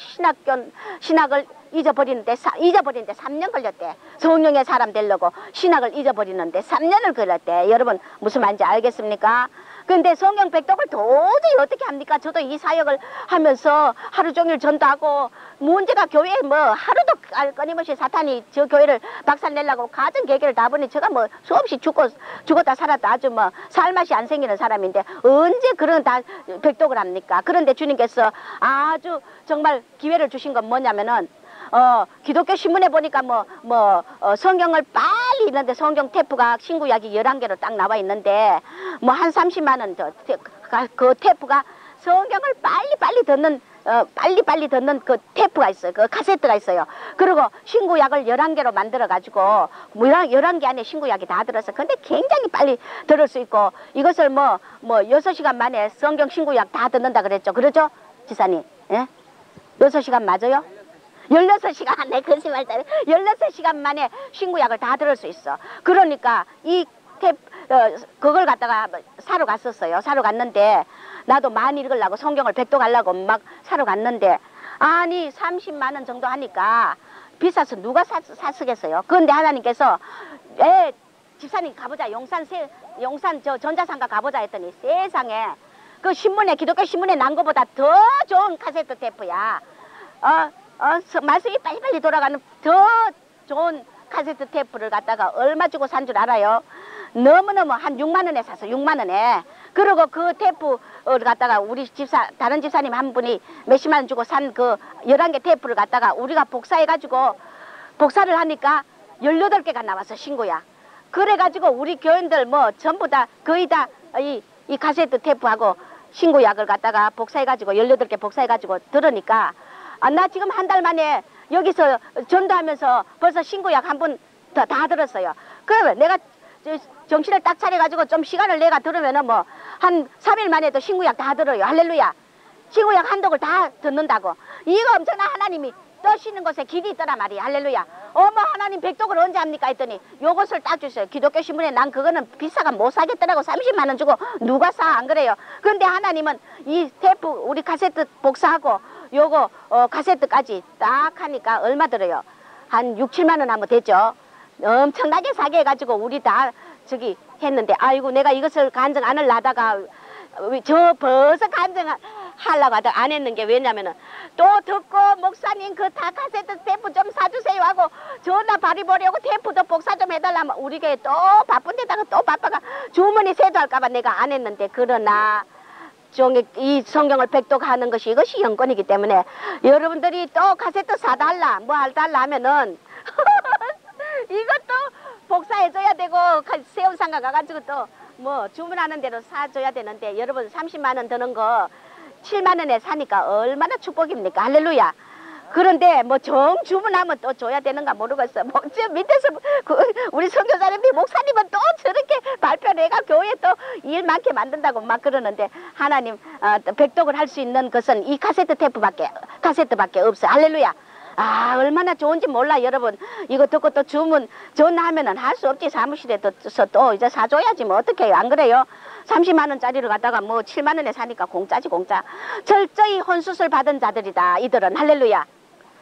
S2: 신학을 잊어버리는데 3년 걸렸대. 성령의 사람 되려고 신학을 잊어버리는데 3년을 걸렸대. 여러분 무슨 말인지 알겠습니까? 근데 성경 백독을 도저히 어떻게 합니까? 저도 이 사역을 하면서 하루 종일 전도하고 문제가 교회에 뭐 하루도 끊임없이 사탄이 저 교회를 박살내려고 가정 계획을 다 보니 제가 뭐 수없이 죽었다 살았다 아주 뭐 살맛이 안 생기는 사람인데 언제 그런 다 백독을 합니까? 그런데 주님께서 아주 정말 기회를 주신 건 뭐냐면은 기독교 신문에 보니까 성경을 빨리 읽는데 성경 테이프가 신구약이 11개로 딱 나와 있는데 뭐 한 30만 원 더 그 테이프가 성경을 빨리 듣는 그 테이프가 있어요. 그 카세트가 있어요. 그리고 신구약을 11개로 만들어 가지고 11개 안에 신구약이 다 들어서 근데 굉장히 빨리 들을 수 있고 이것을 6시간 만에 성경 신구약 다 듣는다 그랬죠. 그러죠? 지사님. 예? 6시간 맞아요? 16시간, 내 거짓말 따위 16시간 만에 신구약을 다 들을 수 있어. 그러니까 이 그걸 갖다가 사러 갔었어요. 사러 갔는데 나도 많이 읽으려고 성경을 백독하려고 막 사러 갔는데 아니 30만 원 정도 하니까 비싸서 누가 사쓰겠어요. 그런데 하나님께서 집사님 가보자. 용산 저 전자상가 가보자 했더니 세상에 그 신문에 기독교 신문에 난 거보다 더 좋은 카세트 테이프야. 말씀이 빨리빨리 돌아가는 더 좋은 카세트 테이프를 갖다가 얼마 주고 산 줄 알아요? 너무너무 한 6만 원에 샀어. 6만 원에. 그리고 그 테이프를 갖다가 우리 다른 집사님 한 분이 몇십만 원 주고 산 그 11개 테이프를 갖다가 우리가 복사해가지고 복사를 하니까 18개가 나왔어. 신구야. 그래가지고 우리 교인들 뭐 전부 다 거의 다 이 카세트 테이프하고 신구약을 갖다가 복사해가지고 18개 복사해가지고 들으니까 나 지금 한 달 만에 여기서 전도하면서 벌써 신구약 한 번 다 들었어요. 그러면 내가 정신을 딱 차려가지고 좀 시간을 내가 들으면은 뭐 한 3일 만에도 신구약 다 들어요. 할렐루야. 신구약 한 독을 다 듣는다고. 이거 엄청난 하나님이 떠시는 곳에 길이 있더라 말이야. 할렐루야. 하나님 백독을 언제 합니까 했더니 요것을 딱 주세요. 기독교 신문에 난 그거는 비싸가 못 사겠더라고. 30만 원 주고 누가 사 안 그래요. 그런데 하나님은 이 테이프 우리 카세트 복사하고 요거 카세트까지 딱 하니까 얼마 들어요? 한 6, 7만 원 하면 되죠. 엄청나게 사게 해가지고 우리 다 저기 했는데 아이고 내가 이것을 간증 안 하려다가 저 벌써 간증하려고 하다 안 했는 게 왜냐면은 또 듣고 목사님 그 다 카세트 테이프 좀 사주세요 하고 전화 발이 보려고 테이프도 복사 좀 해달라면 우리 교회 또 바쁜 데다가 또 바빠가 주머니 세도할까봐 내가 안 했는데 그러나 이 성경을 백독하는 것이 이것이 영권이기 때문에 여러분들이 또 카세트 사달라 뭐 할달라 하면은 이것도 복사해줘야 되고 세운상가 가가지고 또 뭐 주문하는 대로 사줘야 되는데 여러분 30만 원 드는 거 7만 원에 사니까 얼마나 축복입니까? 할렐루야. 그런데 뭐 정 주문하면 또 줘야 되는가 모르겠어. 뭐 저 밑에서 우리 선교사님이 목사님은 또 저렇게 발표를 해가 교회 또 일 많게 만든다고 막 그러는데 하나님 백독을 할 수 있는 것은 이 카세트밖에 없어. 할렐루야. 얼마나 좋은지 몰라 여러분. 이거 듣고 또 주문 전화하면은 할 수 없지. 사무실에서 또 이제 사줘야지 뭐 어떻게 해요. 안 그래요? 30만 원짜리를 갖다가 뭐 7만 원에 사니까 공짜지 공짜. 철저히 혼수술 받은 자들이다 이들은. 할렐루야.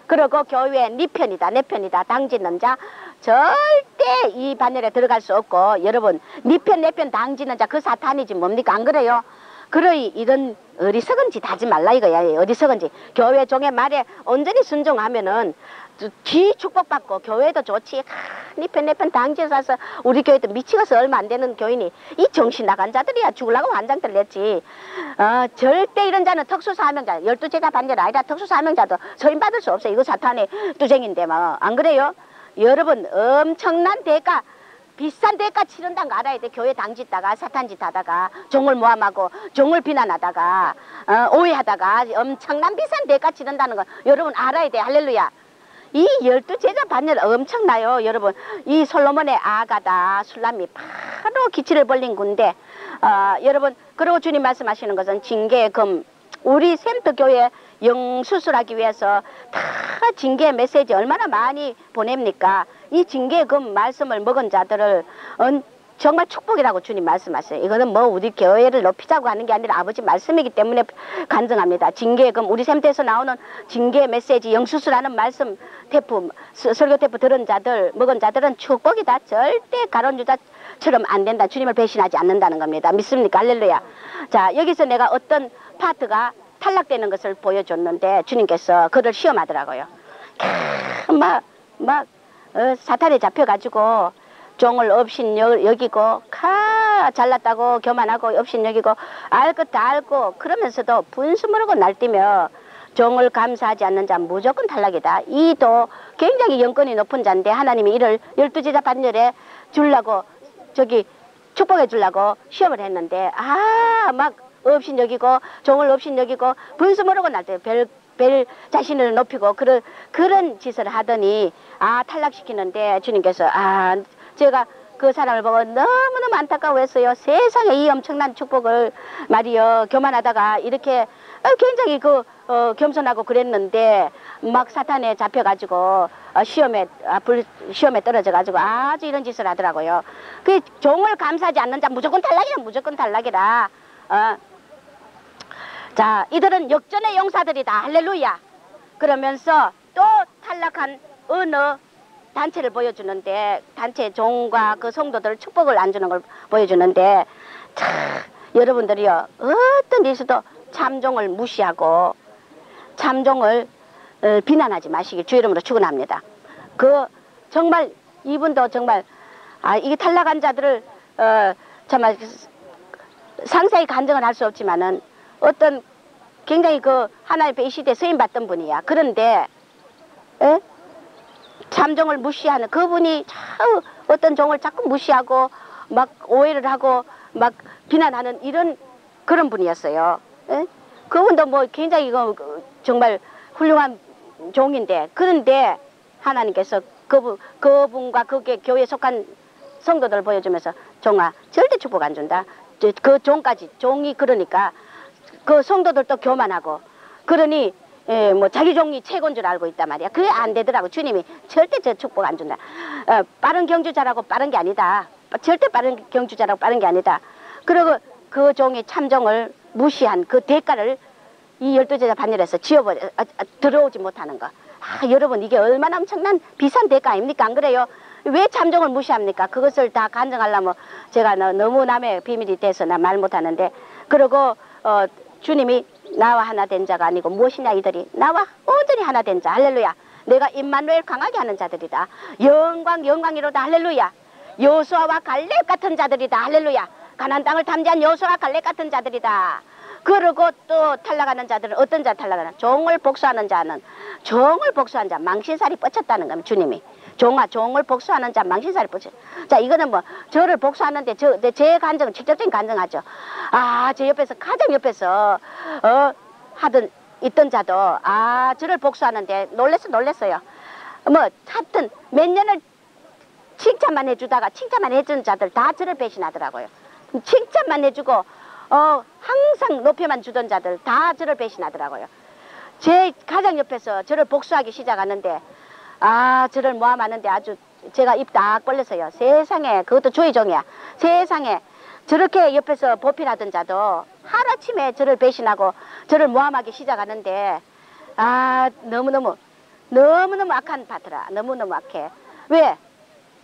S2: 그리고 교회에 네 편이다 내 편이다 당짓는 자 절대 이 반열에 들어갈 수 없고 여러분 네 편 내 편 당짓는 자 그 사탄이지 뭡니까? 안 그래요? 그러이 이런 어리석은 짓 하지 말라 이거야. 어리석은 짓. 교회 종의 말에 온전히 순종하면은 귀 축복받고 교회도 좋지. 네 편 내 편 당지사서 우리 교회도 미치고서 얼마 안 되는 교인이 이 정신 나간 자들이야. 죽으려고 환장들 냈지. 절대 이런 자는 특수사명자 12제자 반절 아니라 특수사명자도 소임받을 수 없어요. 이거 사탄의 투쟁인데 뭐 안 그래요? 여러분 엄청난 대가 비싼 대가 치른다는 거 알아야 돼. 교회 당짓다가 사탄짓 하다가 종을 모함하고 종을 비난하다가 오해하다가 엄청난 비싼 대가 치른다는 거 여러분 알아야 돼. 할렐루야. 이 12제자 반열 엄청나요, 여러분. 이 솔로몬의 아가다 술람이 바로 기치를 벌린 군데, 여러분, 그리고 주님 말씀하시는 것은 징계의 금, 우리 샘터교회 영수술하기 위해서 다 징계 메시지 얼마나 많이 보냅니까? 이 징계의 금 말씀을 먹은 자들을 정말 축복이라고 주님 말씀하세요. 이거는 뭐 우리 교회를 높이자고 하는 게 아니라 아버지 말씀이기 때문에 간증합니다. 징계의 금, 우리 샘터에서 나오는 징계 메시지 영수술하는 말씀 테프, 설교 테프 들은 자들, 먹은 자들은 축복이다. 절대 가론유다처럼 안 된다. 주님을 배신하지 않는다는 겁니다. 믿습니까? 할렐루야. 자, 여기서 내가 어떤 파트가 탈락되는 것을 보여줬는데 주님께서 그를 시험하더라고요. 사탄에 잡혀가지고 종을 업신 여기고 잘났다고 교만하고 업신 여기고 알 것 다 알고 그러면서도 분수 모르고 날뛰며 종을 감사하지 않는 자 무조건 탈락이다. 이도 굉장히 영권이 높은 자인데 하나님이 이를 12제자 반열에 주려고 축복해 주려고 시험을 했는데 막 업신 여기고 종을 업신 여기고 분수 모르고 날뛰며 별 자신을 높이고 그런 짓을 하더니 탈락시키는데 주님께서 제가 그 사람을 보고 너무너무 안타까워했어요. 세상에 이 엄청난 축복을 말이요 교만하다가 이렇게 굉장히 겸손하고 그랬는데 막 사탄에 잡혀가지고 시험에 떨어져가지고 아주 이런 짓을 하더라고요. 그 종을 감사하지 않는 자 무조건 탈락이라. 자, 이들은 역전의 용사들이다. 할렐루야. 그러면서 또 탈락한 어느 단체를 보여주는데 단체 종과 그 성도들 축복을 안 주는 걸 보여주는데 여러분들이요 어떤 일에서도 참종을 무시하고 참종을 비난하지 마시길 주 이름으로 축원합니다. 정말 이분도 정말 이게 탈락한 자들을 정말 상세히 간증을 할 수 없지만은 어떤 굉장히 하나님 앞에 이 시대에 쓰임 받던 분이야. 그런데 참종을 무시하는 그분이 어떤 종을 자꾸 무시하고 막 오해를 하고 막 비난하는 그런 분이었어요. 그분도 뭐 굉장히 정말 훌륭한 종인데 그런데 하나님께서 그분과 교회에 속한 성도들을 보여주면서 종아 절대 축복 안 준다. 그 종이 그러니까 그 성도들도 교만하고 그러니 자기 종이 최고인 줄 알고 있단 말이야. 그게 안 되더라고. 주님이 절대 저 축복 안 준다. 빠른 경주자라고 빠른 게 아니다. 절대 빠른 경주자라고 빠른 게 아니다. 그리고 그 종이 참종을 무시한 그 대가를 이 12제자 반열에서 들어오지 못하는 거. 여러분 이게 얼마나 엄청난 비싼 대가 아닙니까? 안 그래요? 왜 참종을 무시합니까? 그것을 다 간증하려면 제가 너무 남의 비밀이 돼서 나 말 못하는데 그리고 주님이 나와 하나 된 자가 아니고 무엇이냐 이들이 나와 온전히 하나 된 자. 할렐루야. 내가 임마누엘 강하게 하는 자들이다. 영광이로다. 할렐루야. 여호수아와 갈렙 같은 자들이다. 할렐루야. 가나안 땅을 탐지한 여호수아와 갈렙 같은 자들이다. 그리고 또 탈락하는 자들은 어떤 자 탈락하나? 종을 복수하는 자는 종을 복수한 자 망신살이 뻗쳤다는 겁니다. 주님이 종을 복수하는 자 망신살이 뻗쳤. 자 이거는 뭐 저를 복수하는데 제 간증은 직접적인 간증하죠. 제 옆에서 가장 옆에서 있던 자도 저를 복수하는데 놀랬어요. 뭐 하여튼 몇 년을 칭찬만 해주다가 칭찬만 해준 자들 다 저를 배신하더라고요. 칭찬만 해주고 항상 높여만 주던 자들 다 저를 배신하더라고요. 제 가장 옆에서 저를 복수하기 시작하는데 저를 모함하는데 아주 제가 입 딱 벌렸어요. 세상에 그것도 주의 종이야. 세상에 저렇게 옆에서 보필하던 자도 하루아침에 저를 배신하고 저를 모함하기 시작하는데 너무너무 악한 파트라. 너무너무 악해. 왜?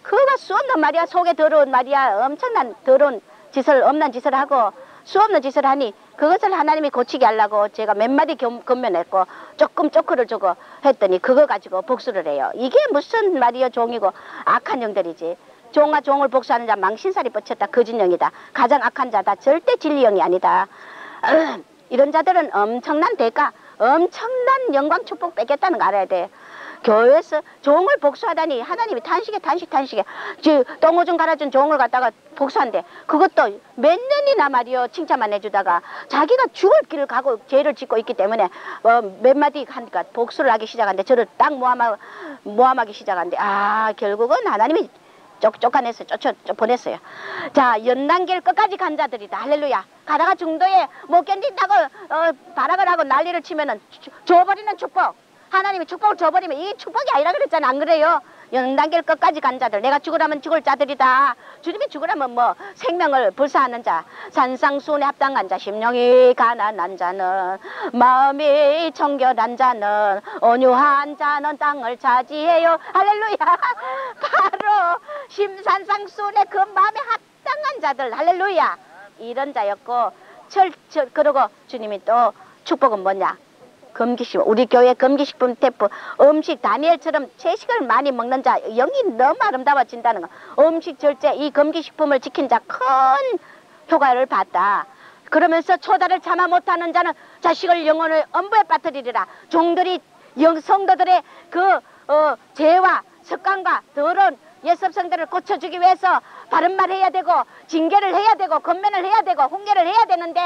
S2: 그가 수 없는 말이야. 속에 더러운 말이야. 엄청난 더러운 짓을 없는 짓을 하고 수 없는 짓을 하니 그것을 하나님이 고치게 하려고 제가 몇 마디 건면했고 조금 쪼크를 주고 했더니 그거 가지고 복수를 해요. 이게 무슨 말이요. 종이고 악한 영들이지. 종아 종을 복수하는 자 망신살이 뻗쳤다. 거짓영이다. 가장 악한 자다. 절대 진리영이 아니다. 이런 자들은 엄청난 대가 엄청난 영광 축복 뺏겠다는 거 알아야 돼. 교회에서 종을 복수하다니 하나님이 탄식에 똥오줌 갈아준 종을 갖다가 복수한대. 그것도 몇 년이나 말이요 칭찬만 해주다가 자기가 죽을 길을 가고 죄를 짓고 있기 때문에 몇 마디 하니까 복수를 하기 시작한대. 저를 딱 모함하기 시작한대. 아 결국은 하나님이 쫓아내서 보냈어요. 자 연단길 끝까지 간 자들이다. 할렐루야. 가다가 중도에 못 견딘다고 발악을 하고 난리를 치면은 줘버리는 축복. 하나님이 축복을 줘버리면 이 축복이 아니라 그랬잖아. 안 그래요? 연단길 끝까지 간 자들, 내가 죽으라면 죽을 자들이다. 주님이 죽으라면 뭐 생명을 불사하는 자, 산상수훈에 합당한 자, 심령이 가난한 자는, 마음이 청결한 자는, 온유한 자는 땅을 차지해요. 할렐루야. 바로 산상수훈에 그 마음에 합당한 자들, 할렐루야. 이런 자였고, 그러고 주님이 또 축복은 뭐냐? 금기식품, 우리 교회 금기식품 테프 음식 다니엘처럼 채식을 많이 먹는 자 영이 너무 아름다워진다는 거. 음식 절제 이 금기식품을 지킨 자 큰 효과를 봤다. 그러면서 초다를 참아 못하는 자는 자식을 영혼을 엄부에 빠뜨리리라. 종들이 성도들의 그 죄와 습관과 더러운 예습성들을 고쳐주기 위해서 바른 말 해야 되고 징계를 해야 되고 건면을 해야 되고 훈계를 해야 되는데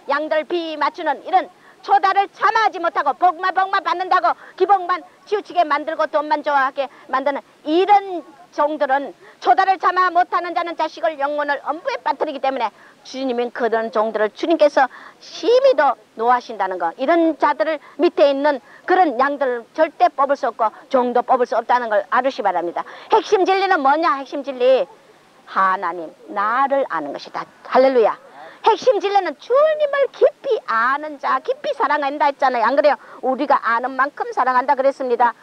S2: 양들 비 맞추는 이런 초다를 참아하지 못하고 복만 받는다고 기복만 치우치게 만들고 돈만 좋아하게 만드는 이런 종들은 초다를 참아 못하는 자는 자식을 영혼을 엄부에 빠뜨리기 때문에 주님은 그런 종들을 주님께서 심히 더 노하신다는 거. 이런 자들을 밑에 있는 그런 양들을 절대 뽑을 수 없고 종도 뽑을 수 없다는 걸 알으시 바랍니다. 핵심 진리는 뭐냐? 핵심 진리 하나님 나를 아는 것이다. 할렐루야. 핵심 진리는 주님을 깊이 아는 자, 깊이 사랑한다 했잖아요. 안 그래요? 우리가 아는 만큼 사랑한다 그랬습니다.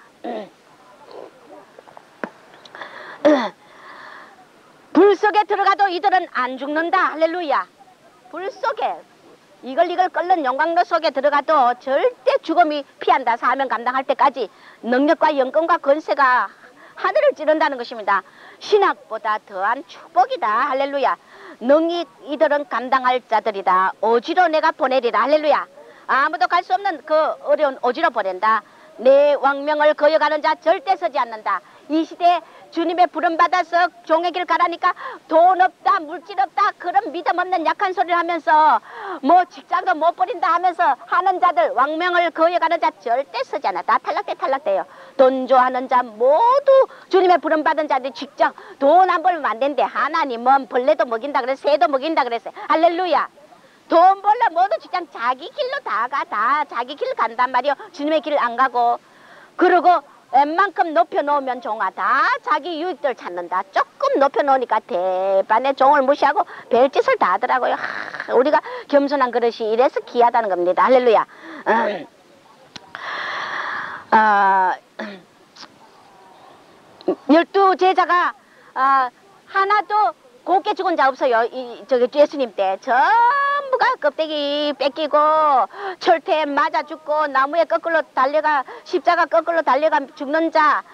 S2: 불 속에 들어가도 이들은 안 죽는다. 할렐루야. 불 속에 이걸 끓는 용광로 속에 들어가도 절대 죽음이 피한다. 사명 감당할 때까지 능력과 영권과 권세가 하늘을 찌른다는 것입니다. 신학보다 더한 축복이다. 할렐루야. 능히 이들은 감당할 자들이다. 오지로 내가 보내리라. 할렐루야. 아무도 갈 수 없는 그 어려운 오지로 보낸다. 내 왕명을 거역하는 자 절대 서지 않는다. 이 시대에 주님의 부름 받아서 종의 길 가라니까 돈 없다 물질 없다 그런 믿음 없는 약한 소리를 하면서 뭐 직장도 못 버린다 하면서 하는 자들 왕명을 거역하는 자 절대 서지 않아. 다 탈락돼요. 돈 좋아하는 자 모두 주님의 부름 받은 자들이 직접 돈 안 벌면 안 된대. 하나님은 벌레도 먹인다 그랬어. 새도 먹인다 그랬어요. 할렐루야. 돈 벌러 모두 직장 자기 길로 다 자기 길 간단 말이요. 주님의 길을 안 가고. 그리고 웬만큼 높여놓으면 종아 다 자기 유익들 찾는다. 조금 높여놓으니까 대반의 종을 무시하고 별짓을 다 하더라고요. 우리가 겸손한 그릇이 이래서 귀하다는 겁니다. 할렐루야. 12제자가 하나도 곱게 죽은 자 없어요. 저기 예수님 때 전부가 껍데기 뺏기고 철퇴에 맞아 죽고 나무에 거꾸로 달려가 십자가 거꾸로 달려가 죽는 자.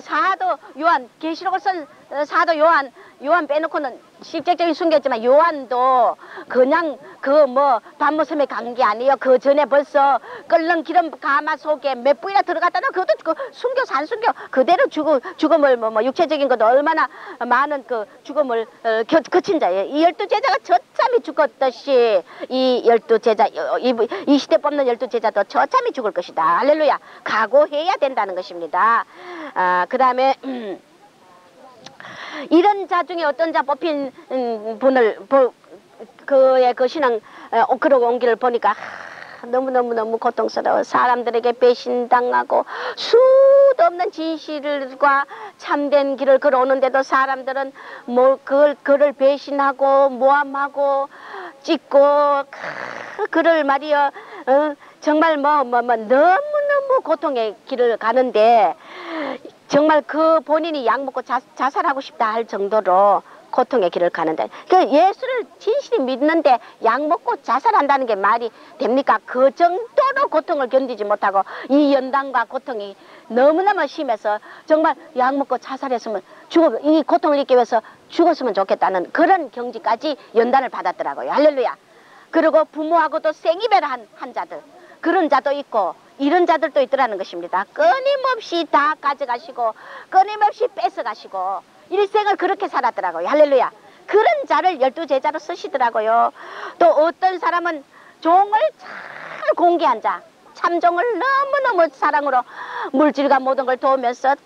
S2: 사도 요한 계시록을 쓴 사도 요한 빼놓고는 실제적인 숨겼지만 요한도 그냥 밤무섬에 간 게 아니에요. 그 전에 벌써 끓는 기름 가마 속에 몇 분이나 들어갔다나 그것도 순교 산순교 그대로 죽음을 육체적인 것도 얼마나 많은 그 죽음을 거친 자예요. 이 12제자가 처참히 죽었듯이 이 12제자 이 시대 뽑는 12제자도 처참히 죽을 것이다. 할렐루야. 각오해야 된다는 것입니다. 그 다음에 이런 자 중에 어떤 자 뽑힌 분을 그의 그 신앙 그러고 온 길을 보니까 너무 고통스러워. 사람들에게 배신당하고 수도 없는 진실과 참된 길을 걸어오는데도 사람들은 그를 배신하고 모함하고 찍고 그를 말이여 정말 너무너무 고통의 길을 가는데 정말 그 본인이 약 먹고 자살하고 싶다 할 정도로 고통의 길을 가는데 그 예수를 진실히 믿는데 약 먹고 자살한다는 게 말이 됩니까? 그 정도로 고통을 견디지 못하고 이 연단과 고통이 너무너무 심해서 정말 약 먹고 자살했으면 이 고통을 잊기 위해서 죽었으면 좋겠다는 그런 경지까지 연단을 받았더라고요. 할렐루야. 그리고 부모하고도 생이별한 자들 그런 자도 있고 이런 자들도 있더라는 것입니다. 끊임없이 다 가져가시고 끊임없이 뺏어가시고 일생을 그렇게 살았더라고요. 할렐루야. 그런 자를 12제자로 쓰시더라고요. 또 어떤 사람은 종을 잘 공개한 자, 참종을 너무너무 사랑으로 물질과 모든 걸 도우면서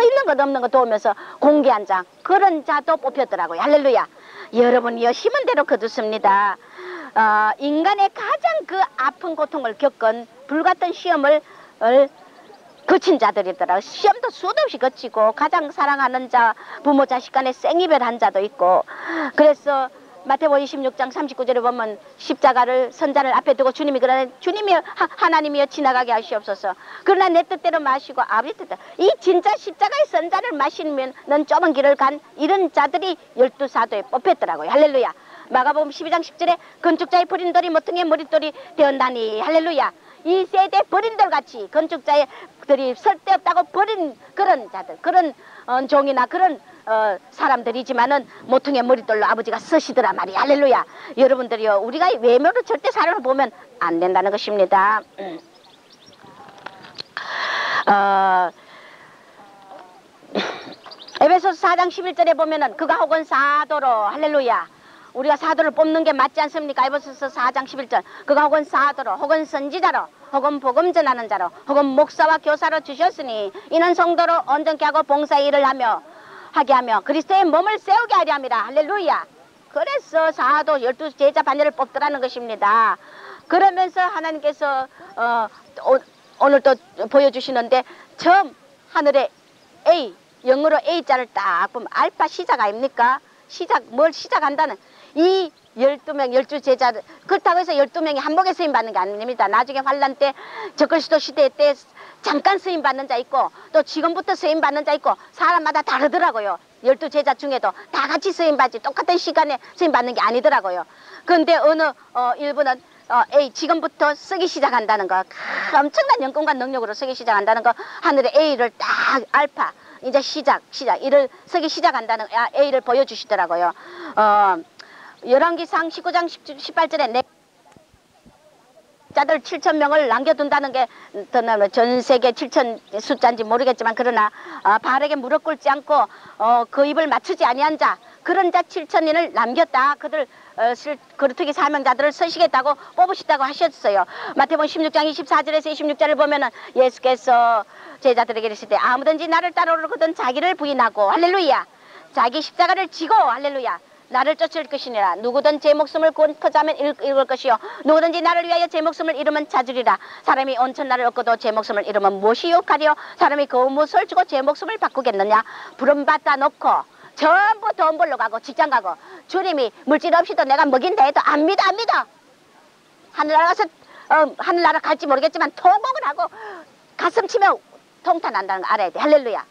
S2: 있는 것 없는 것 도우면서 공개한 자, 그런 자도 뽑혔더라고요. 할렐루야. 여러분이요 힘은 대로 거두습니다. 인간의 가장 그 아픈 고통을 겪은 불같은 시험을 거친 자들이더라고요. 시험도 수도 없이 거치고 가장 사랑하는 자, 부모 자식 간에 생이별한 자도 있고. 그래서 마태복음 26장 39절에 보면 십자가를 선자를 앞에 두고 주님이 그러네, 주님이 하나님이여 지나가게 하시옵소서. 그러나 내 뜻대로 마시고 아버지 뜻대로. 이 진짜 십자가의 선자를 마시면 넌 좁은 길을 간 이런 자들이 12사도에 뽑혔더라고요. 할렐루야. 마가복음 12장 10절에 건축자의 버린 돌이 모퉁이의 머릿돌이 되었나니. 할렐루야. 이 세대 버린 돌같이 건축자들이 쓸데없다고 버린 그런 자들, 그런 종이나 그런 사람들이지만은 모퉁이의 머릿돌로 아버지가 쓰시더라 말이야. 할렐루야. 여러분들이요, 우리가 외모로 절대 사람을 보면 안 된다는 것입니다. 에베소서 4장 11절에 보면은 그가 혹은 사도로, 할렐루야, 우리가 사도를 뽑는 게 맞지 않습니까? 에베소서 4장 11절 그가 혹은 사도로 혹은 선지자로 혹은 복음 전하는 자로 혹은 목사와 교사로 주셨으니 이는 성도로 온전케 하고 봉사의 일을 하게 하며 그리스도의 몸을 세우게 하려 함이라. 할렐루야. 그래서 사도 12제자 반열을 뽑더라는 것입니다. 그러면서 하나님께서 오늘 또 보여주시는데 처음 하늘에 A, 영어로 A자를 딱 보면 알파 시작 아닙니까? 뭘 시작한다는 이 12명 12제자, 그렇다고 해서 12명이 한복에 쓰임 받는 게 아닙니다. 나중에 환란 때 적그리스도 시대 때 잠깐 쓰임 받는 자 있고 또 지금부터 쓰임 받는 자 있고 사람마다 다르더라고요. 12제자 중에도 다 같이 쓰임 받지 똑같은 시간에 쓰임 받는 게 아니더라고요. 그런데 어느 일부는 A, 지금부터 쓰기 시작한다는 거, 엄청난 연금과 능력으로 쓰기 시작한다는 거, 하늘에 A를 딱 알파, 이제 시작 이를 쓰기 시작한다는 A를 보여주시더라고요. 열왕기상 19장 18절에 내 자들 7,000명을 남겨둔다는 게 전 세계 7,000 숫자인지 모르겠지만 그러나 바르게 무릎 꿇지 않고 그 입을 맞추지 아니한 자, 그런 자 7,000인을 남겼다. 그들 거루트기 사명자들을 쓰시겠다고 뽑으시다고 하셨어요. 마태복음 16장 24절에서 26절을 보면은 예수께서 제자들에게 이르시되 아무든지 나를 따르거든 자기를 부인하고, 할렐루야, 자기 십자가를 지고, 할렐루야, 나를 쫓을 것이니라. 누구든 제 목숨을 구원하자면 잃을 것이요 누구든지 나를 위하여 제 목숨을 잃으면 찾으리라. 사람이 온천 나를 얻고도 제 목숨을 잃으면 무엇이 유익하리요? 사람이 그 무엇을 주고 제 목숨을 바꾸겠느냐? 부름받다 놓고 전부 돈 벌러 가고 직장 가고 주님이 물질 없이도 내가 먹인다 해도 안 믿어. 하늘나라 가서 하늘나라 갈지 모르겠지만 통곡을 하고 가슴 치며 통탄한다는 거 알아야 돼. 할렐루야.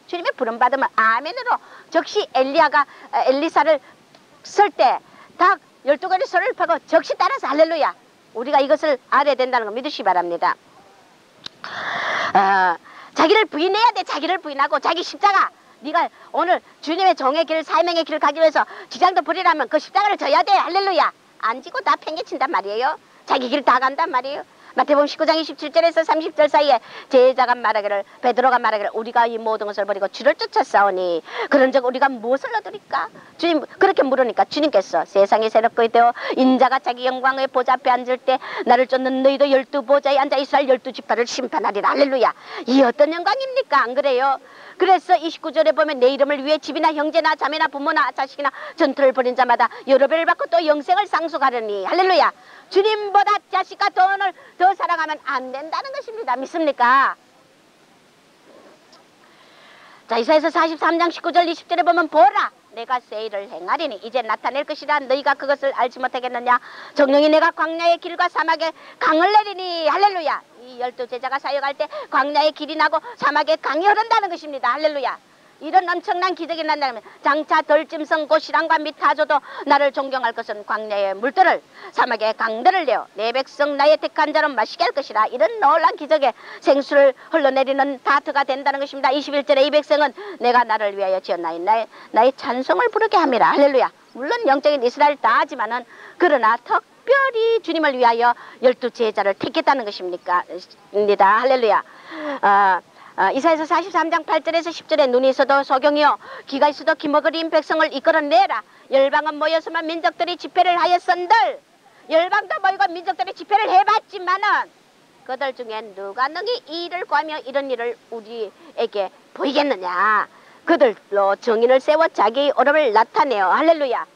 S2: 주님의 부름받으면 아멘으로. 즉시 엘리사를 쓸 때 닭 12가지 소리를 파고 즉시 따라서, 할렐루야. 우리가 이것을 알아야 된다는 거 믿으시기 바랍니다. 자기를 부인해야 돼. 자기를 부인하고 자기 십자가, 네가 오늘 주님의 종의 길, 사명의 길을 가기 위해서 직장도 버리라면 그 십자가를 져야 돼. 할렐루야. 안 지고 다 팽개친단 말이에요. 자기 길 다 간단 말이에요. 마태복음 19장 27절에서 30절 사이에 제자가 말하기를, 베드로가 말하기를, 우리가 이 모든 것을 버리고 주를 쫓았사오니 그런즉 우리가 무엇을 얻으리까? 주님 그렇게 물으니까 주님께서 세상이 새롭게 되어 인자가 자기 영광의 보좌 앞에 앉을 때 나를 쫓는 너희도 12보좌에 앉아 이스라엘 12지파를 심판하리라. 할렐루야. 이 어떤 영광입니까? 안 그래요? 그래서 29절에 보면 내 이름을 위해 집이나 형제나 자매나 부모나 자식이나 전투를 벌인 자마다 여러 배를 받고 또 영생을 상속하려니. 할렐루야. 주님보다 자식과 돈을 더 사랑하면 안 된다는 것입니다. 믿습니까? 자, 이사야서 43장 19절 20절에 보면 보라 내가 새 일을 행하리니 이제 나타낼 것이라 너희가 그것을 알지 못하겠느냐? 정령이 내가 광야의 길과 사막에 강을 내리니. 할렐루야. 이 12제자가 사역할 때 광야의 길이 나고 사막에 강이 흐른다는 것입니다. 할렐루야. 이런 엄청난 기적이 난다면 장차 덜짐승 고시랑과 미타조도 나를 존경할 것은 광야의 물들을 사막의 강들을 내어 내 백성 나의 택한 자로 마시게 할 것이라. 이런 놀라운 기적에 생수를 흘러내리는 다트가 된다는 것입니다. 21절에 이 백성은 내가 나를 위하여 지었나이 나의 찬송을 부르게 함이라. 할렐루야. 물론 영적인 이스라엘 다 하지만은 그러나 특별히 특별히 주님을 위하여 12제자를 택했다는 것입니다. 할렐루야. 이사야서 43장 8절에서 10절에 눈이 있어도 소경이요 귀가 있어도 기먹으린 백성을 이끌어내라. 열방은 모여서만 민족들이 집회를 하였은들, 열방도 모이고 민족들이 집회를 해봤지만은 그들 중에 누가 능히 이 일을 구하며 이런 일을 우리에게 보이겠느냐. 그들로 정의를 세워 자기의 어려움을 나타내어. 할렐루야.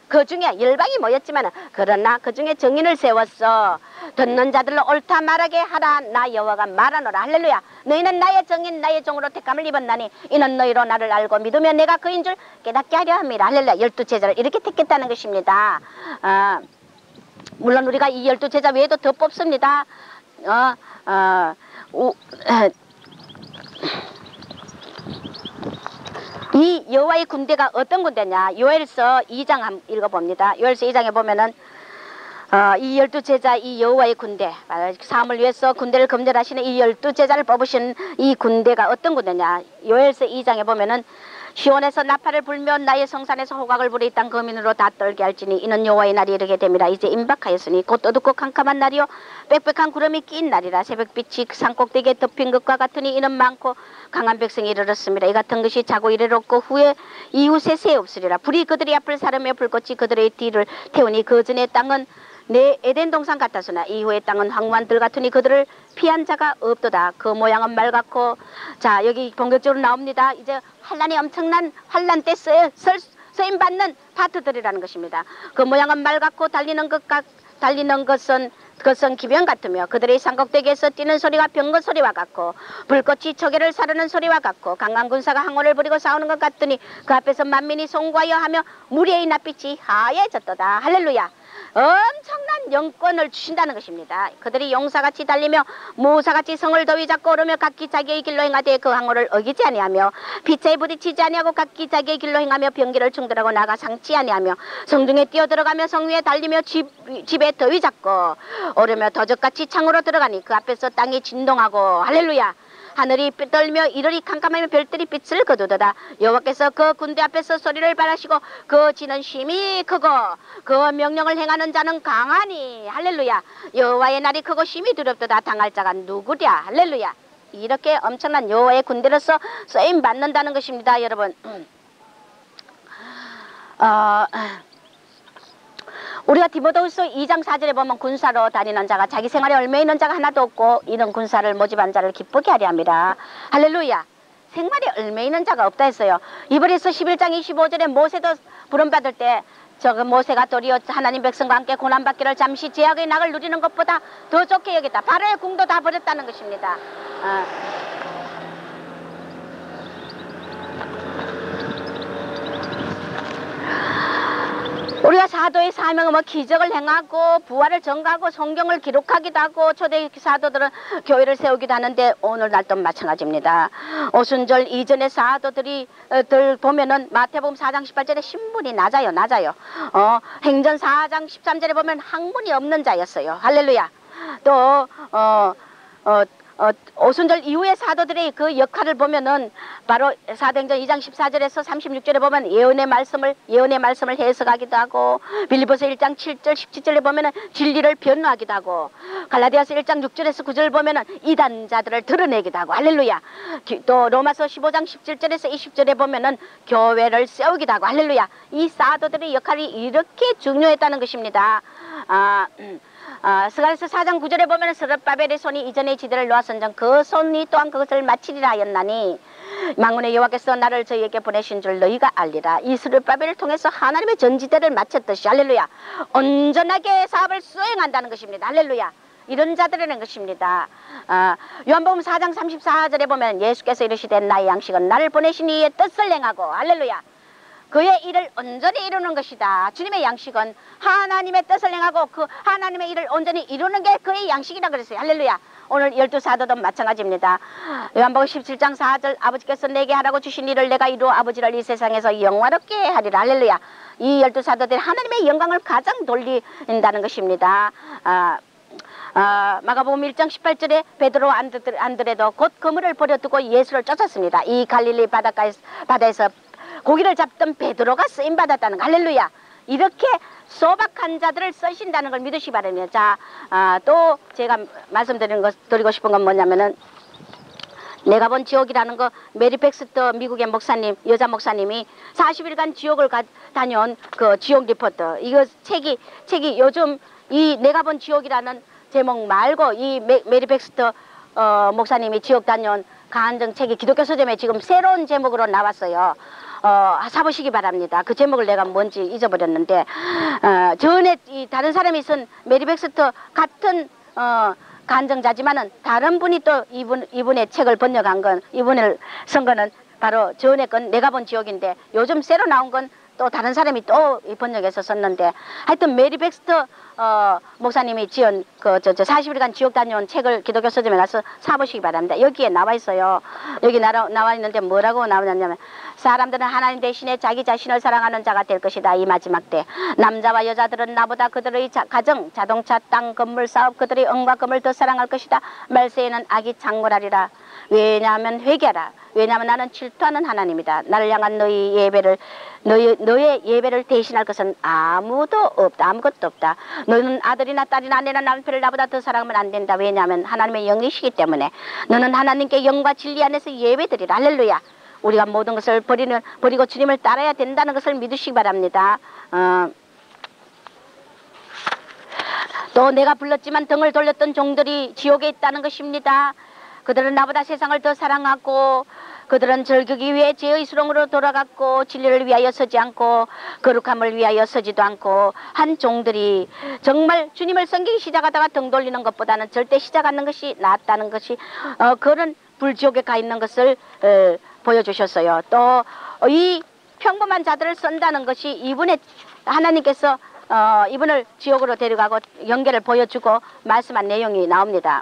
S2: 그 중에 열방이 모였지만 그러나 그 중에 정인을 세웠어. 듣는 자들로 옳다 말하게 하라. 나 여호와가 말하노라. 할렐루야. 너희는 나의 정인 나의 종으로 택함을 입었나니 이는 너희로 나를 알고 믿으며 내가 그인 줄 깨닫게 하려 함이라. 할렐루야. 12제자를 이렇게 택했다는 것입니다. 물론 우리가 이 12제자 외에도 더 뽑습니다. 이 여호와의 군대가 어떤 군대냐. 요엘서 2장 한번 읽어봅니다. 요엘서 2장에 보면은 이 12제자 이 여호와의 군대, 사람을 위해서 군대를 검열하시는 이 12제자를 뽑으신 이 군대가 어떤 군대냐. 요엘서 2장에 보면은 시온에서 나팔을 불며 나의 성산에서 호각을 부리 이 땅 거민으로 다 떨게 할지니 이는 여호와의 날이 이르게 됨이라. 이제 임박하였으니 곧 어둡고 캄캄한 날이요 빽빽한 구름이 낀 날이라. 새벽빛이 산꼭대기에 덮인 것과 같으니 이는 많고 강한 백성이 이르렀습니다. 이 같은 것이 자고 이르렀고 후에 이웃에 새 없으리라. 불이 그들의 앞을 사르며 불꽃이 그들의 뒤를 태우니 그 전의 땅은 내 에덴 동산 같았으나 이후의 땅은 황무한 들 같으니 그들을 피한 자가 없도다. 그 모양은 말 같고. 자, 여기 본격적으로 나옵니다. 이제 환란이 엄청난 환란 때 쓰임 받는 파트들이라는 것입니다. 그 모양은 말 같고 달리는 것은 기병 같으며 그들의 산꼭대기에서 뛰는 소리가 병거 소리와 같고 불꽃이 초계를 사르는 소리와 같고 강한 군사가 항호를 부리고 싸우는 것 같더니 그 앞에서 만민이 송구하여 하며 무리의 낯빛이 하얘졌도다. 할렐루야. 엄청난 영권을 주신다는 것입니다. 그들이 용사같이 달리며 모사같이 성을 더위 잡고 오르며 각기 자기의 길로 행하되 그 항호를 어기지 아니하며 피차에 부딪히지 아니하고 각기 자기의 길로 행하며 병기를 충돌하고 나가 상치 아니하며 성중에 뛰어들어가며 성 위에 달리며 집에 더위 잡고 오르며 더적같이 창으로 들어가니 그 앞에서 땅이 진동하고. 할렐루야. 하늘이 떨며 이르리 캄캄하며 별들이 빛을 거두도다. 여호와께서 그 군대 앞에서 소리를 발하시고 그 지는 힘이 크고 그 명령을 행하는 자는 강하니. 할렐루야. 여호와의 날이 크고 힘이 두렵도다. 당할 자가 누구랴. 할렐루야. 이렇게 엄청난 여호와의 군대로서 쓰임 받는다는 것입니다. 여러분. 우리가 디모데후서 2장 4절에 보면 군사로 다니는 자가 자기 생활에 얽매 있는 자가 하나도 없고 이런 군사를 모집한 자를 기쁘게 하려 함이라. 할렐루야. 생활에 얽매 있는 자가 없다 했어요. 이브리서 11장 25절에 모세도 부름받을 때 모세가 도리어 하나님 백성과 함께 고난받기를 잠시 제약의 낙을 누리는 것보다 더 좋게 여겼다. 바로의 궁도 다 버렸다는 것입니다. 우리가 사도의 사명은 뭐 기적을 행하고 부활을 전가하고 성경을 기록하기도 하고 초대 사도들은 교회를 세우기도 하는데 오늘날도 마찬가지입니다. 오순절 이전의 사도들이 보면은 마태복음 4장 18절에 신분이 낮아요. 행전 4장 13절에 보면 학문이 없는 자였어요. 할렐루야. 또 오순절 이후의 사도들의 그 역할을 보면은 바로 사도행전 2장 14절에서 36절에 보면 예언의 말씀을 해석하기도 하고 빌립보서 1장 7절 17절에 보면은 진리를 변호하기도 하고 갈라디아서 1장 6절에서 9절 보면은 이단자들을 드러내기도 하고. 할렐루야. 또 로마서 15장 17절에서 20절에 보면은 교회를 세우기도 하고. 할렐루야. 이 사도들의 역할이 이렇게 중요했다는 것입니다. 스가랴서 4장 9절에 보면 스룹바벨의 손이 이전에 지대를 놓았은정 그 손이 또한 그것을 마치리라 하였나니 만군의 여호와께서 나를 저희에게 보내신 줄 너희가 알리라. 이 스룹바벨을 통해서 하나님의 전지대를 마쳤듯이. 할렐루야. 온전하게 사업을 수행한다는 것입니다. 할렐루야. 이런 자들이라는 것입니다. 요한복음 4장 34절에 보면 예수께서 이르시되 나의 양식은 나를 보내신 이의 뜻을 행하고. 할렐루야. 그의 일을 온전히 이루는 것이다. 주님의 양식은 하나님의 뜻을 행하고 그 하나님의 일을 온전히 이루는 게 그의 양식이라 그랬어요. 할렐루야. 오늘 12사도도 마찬가지입니다. 요한복음 17장 4절 아버지께서 내게 하라고 주신 일을 내가 이루어 아버지를 이 세상에서 영화롭게 하리라. 할렐루야. 이 12사도들이 하나님의 영광을 가장 돌린다는 것입니다. 마가복음 1장 18절에 베드로 안드레도 곧 그물을 버려두고 예수를 쫓았습니다. 이 갈릴리 바다에서 고기를 잡던 베드로가 쓰임받았다는 거. 할렐루야. 이렇게 소박한 자들을 쓰신다는 걸 믿으시기 바랍니다. 자, 또 제가 드리고 싶은 건 뭐냐면은 내가 본 지옥이라는 거 메리 백스터 미국의 목사님 여자 목사님이 40일간 지옥을 다녀온 그 지옥 리포터 이거 책이 요즘 이 내가 본 지옥이라는 제목 말고 이 메리 백스터 목사님이 지옥 다녀온 간증 책이 기독교 서점에 지금 새로운 제목으로 나왔어요. 사보시기 바랍니다. 그 제목을 내가 뭔지 잊어버렸는데 전에 이 다른 사람이 쓴 메리 백스터 같은 간증자지만은 다른 분이 또 이분의 책을 번역한 건 이분을 쓴 거는 바로 전에 건 내가 본 지옥인데 요즘 새로 나온 건 또 다른 사람이 또 번역해서 썼는데 하여튼 메리 백스터 목사님이 지은 그 40일간 지옥 다녀온 책을 기독교 서점에 가서 사보시기 바랍니다. 여기에 나와 있어요. 여기 나와 있는데 뭐라고 나오냐면 사람들은 하나님 대신에 자기 자신을 사랑하는 자가 될 것이다. 이 마지막 때 남자와 여자들은 나보다 그들의 가정, 자동차, 땅, 건물, 사업 그들의 은과 금을 더 사랑할 것이다. 말세에는 악이 창궐하리라. 왜냐하면 회개하라. 왜냐하면 나는 질투하는 하나님이다. 나를 향한 너의 예배를 대신할 것은 아무것도 없다. 너는 아들이나 딸이나 아내나 남편을 나보다 더 사랑하면 안 된다. 왜냐하면 하나님의 영이시기 때문에 너는 하나님께 영과 진리 안에서 예배드리라. 할렐루야. 우리가 모든 것을 버리고 주님을 따라야 된다는 것을 믿으시기 바랍니다. 또 내가 불렀지만 등을 돌렸던 종들이 지옥에 있다는 것입니다. 그들은 나보다 세상을 더 사랑하고 그들은 절기기 위해 죄의 수렁으로 돌아갔고 진리를 위하여 서지 않고 거룩함을 위하여 서지도 않고 한 종들이 정말 주님을 섬기기 시작하다가 등 돌리는 것보다는 절대 시작하는 것이 낫다는 것이 그런 불지옥에 가 있는 것을 보여주셨어요. 또 이 평범한 자들을 쓴다는 것이 이분의 하나님께서 이분을 지옥으로 데려가고 연계를 보여주고 말씀한 내용이 나옵니다.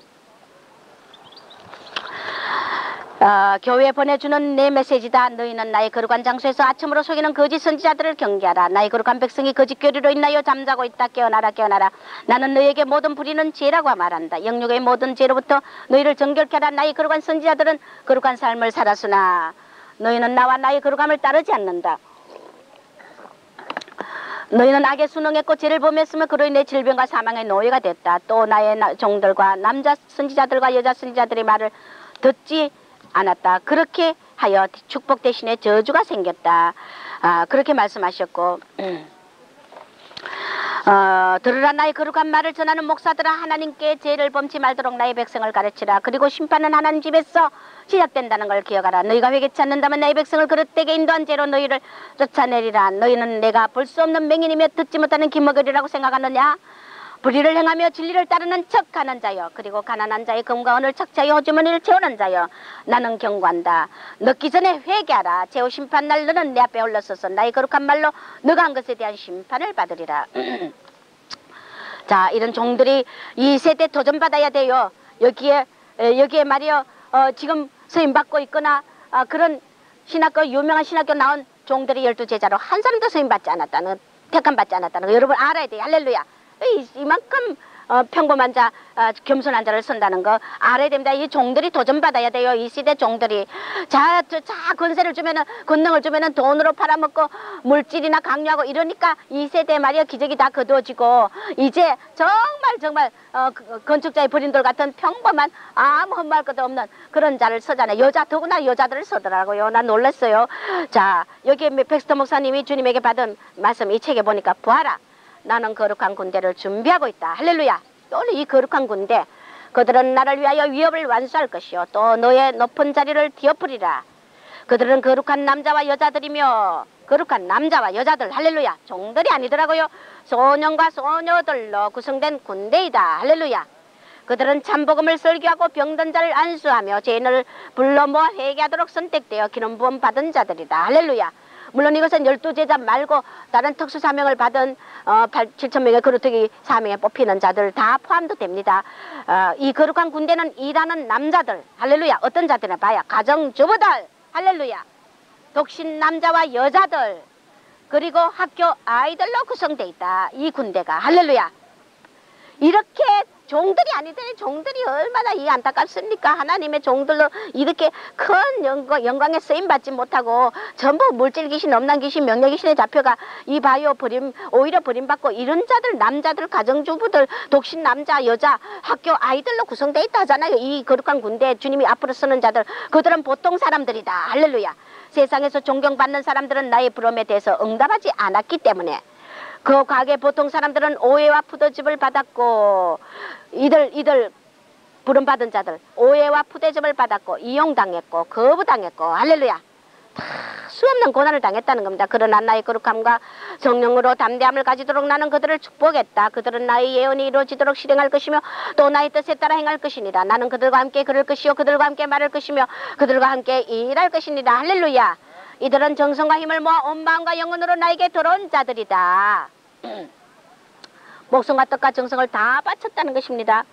S2: 교회에 보내주는 내 메시지다. 너희는 나의 거룩한 장소에서 아첨으로 속이는 거짓 선지자들을 경계하라. 나의 거룩한 백성이 거짓 교리로 인하여 잠자고 있다. 깨어나라 깨어나라. 나는 너희에게 모든 불의는 죄라고 말한다. 영육의 모든 죄로부터 너희를 정결케 하라. 나의 거룩한 선지자들은 거룩한 삶을 살았으나 너희는 나와 나의 거룩함을 따르지 않는다. 너희는 악에 순응했고 죄를 범했으며 그로 인해 질병과 사망의 노예가 됐다. 또 나의 종들과 남자 선지자들과 여자 선지자들의 말을 듣지 않았다. 그렇게 하여 축복 대신에 저주가 생겼다. 그렇게 말씀하셨고 들으라. 나의 거룩한 말을 전하는 목사들아, 하나님께 죄를 범치 말도록 나의 백성을 가르치라. 그리고 심판은 하나님 집에서 시작된다는 걸 기억하라. 너희가 회개치 않는다면 나의 백성을 그릇되게 인도한 죄로 너희를 쫓아내리라. 너희는 내가 볼 수 없는 맹인이며 듣지 못하는 기머거리라고 생각하느냐? 불의를 행하며 진리를 따르는 척하는 자여, 그리고 가난한 자의 금과 은을 착취하여 호주머니를 채우는 자여, 나는 경고한다. 늦기 전에 회개하라. 제후 심판 날 너는 내 앞에 올라서서 나의 거룩한 말로 너가 한 것에 대한 심판을 받으리라. 자, 이런 종들이 이 세대 도전받아야 돼요. 여기에 말이요, 지금 서임받고 있거나 그런 신학교, 유명한 신학교 나온 종들이 12제자로 한 사람도 서임받지 않았다는, 택함받지 않았다는 거 여러분 알아야 돼요. 할렐루야. 이만큼 평범한 자, 겸손한 자를 쓴다는 거 알아야 됩니다. 이 종들이 도전받아야 돼요. 이 시대 종들이 자 권세를 주면은, 권능을 주면은 돈으로 팔아먹고 물질이나 강요하고 이러니까 이 세대 말이야 기적이 다 거두어지고 이제 정말 건축자의 버린돌 같은 평범한 아무 헛말 것도 없는 그런 자를 쓰잖아요. 더구나 여자들을 쓰더라고요. 난 놀랐어요. 자, 여기 백스터 목사님이 주님에게 받은 말씀 이 책에 보니까 보아라. 나는 거룩한 군대를 준비하고 있다. 할렐루야. 또 이 거룩한 군대, 그들은 나를 위하여 위협을 완수할 것이요, 또 너의 높은 자리를 뒤엎으리라. 그들은 거룩한 남자와 여자들이며, 거룩한 남자와 여자들, 할렐루야, 종들이 아니더라고요. 소년과 소녀들로 구성된 군대이다. 할렐루야. 그들은 참복음을 설교하고 병든 자를 안수하며 죄인을 불러 모아 회개하도록 선택되어 기름 부음 받은 자들이다. 할렐루야. 물론 이것은 12제자 말고 다른 특수사명을 받은 7,000명의 거룩특위 사명에 뽑히는 자들 다 포함도 됩니다. 이 거룩한 군대는 일하는 남자들, 할렐루야. 어떤 자들이나 봐야 가정주부들, 할렐루야. 독신 남자와 여자들, 그리고 학교 아이들로 구성되어 있다. 이 군대가, 할렐루야. 이렇게
S3: 종들이 아니더니 종들이 얼마나 이 안타깝습니까? 하나님의 종들로 이렇게 큰 영광에 쓰임 받지 못하고 전부 물질 귀신, 음란 귀신, 명예 귀신에 잡혀가 이 바요 오히려 버림받고 이런 자들, 남자들, 가정주부들, 독신 남자, 여자, 학교 아이들로 구성되어 있다 하잖아요. 이 거룩한 군대 주님이 앞으로 서는 자들, 그들은 보통 사람들이다. 할렐루야. 세상에서 존경받는 사람들은 나의 부름에 대해서 응답하지 않았기 때문에 그 과거의 보통 사람들은 오해와 푸대접을 받았고 이들 부름받은 자들 오해와 푸대접을 받았고 이용당했고 거부당했고 할렐루야. 다 수없는 고난을 당했다는 겁니다. 그러나 나의 거룩함과 성령으로 담대함을 가지도록 나는 그들을 축복했다. 그들은 나의 예언이 이루어지도록 실행할 것이며 또 나의 뜻에 따라 행할 것이니라. 나는 그들과 함께 걸을 것이요 그들과 함께 말할 것이며 그들과 함께 일할 것이니라. 할렐루야. 이들은 정성과 힘을 모아 온 마음과 영혼으로 나에게 들어온 자들이다. 목숨과 뜻과 정성을 다 바쳤다는 것입니다.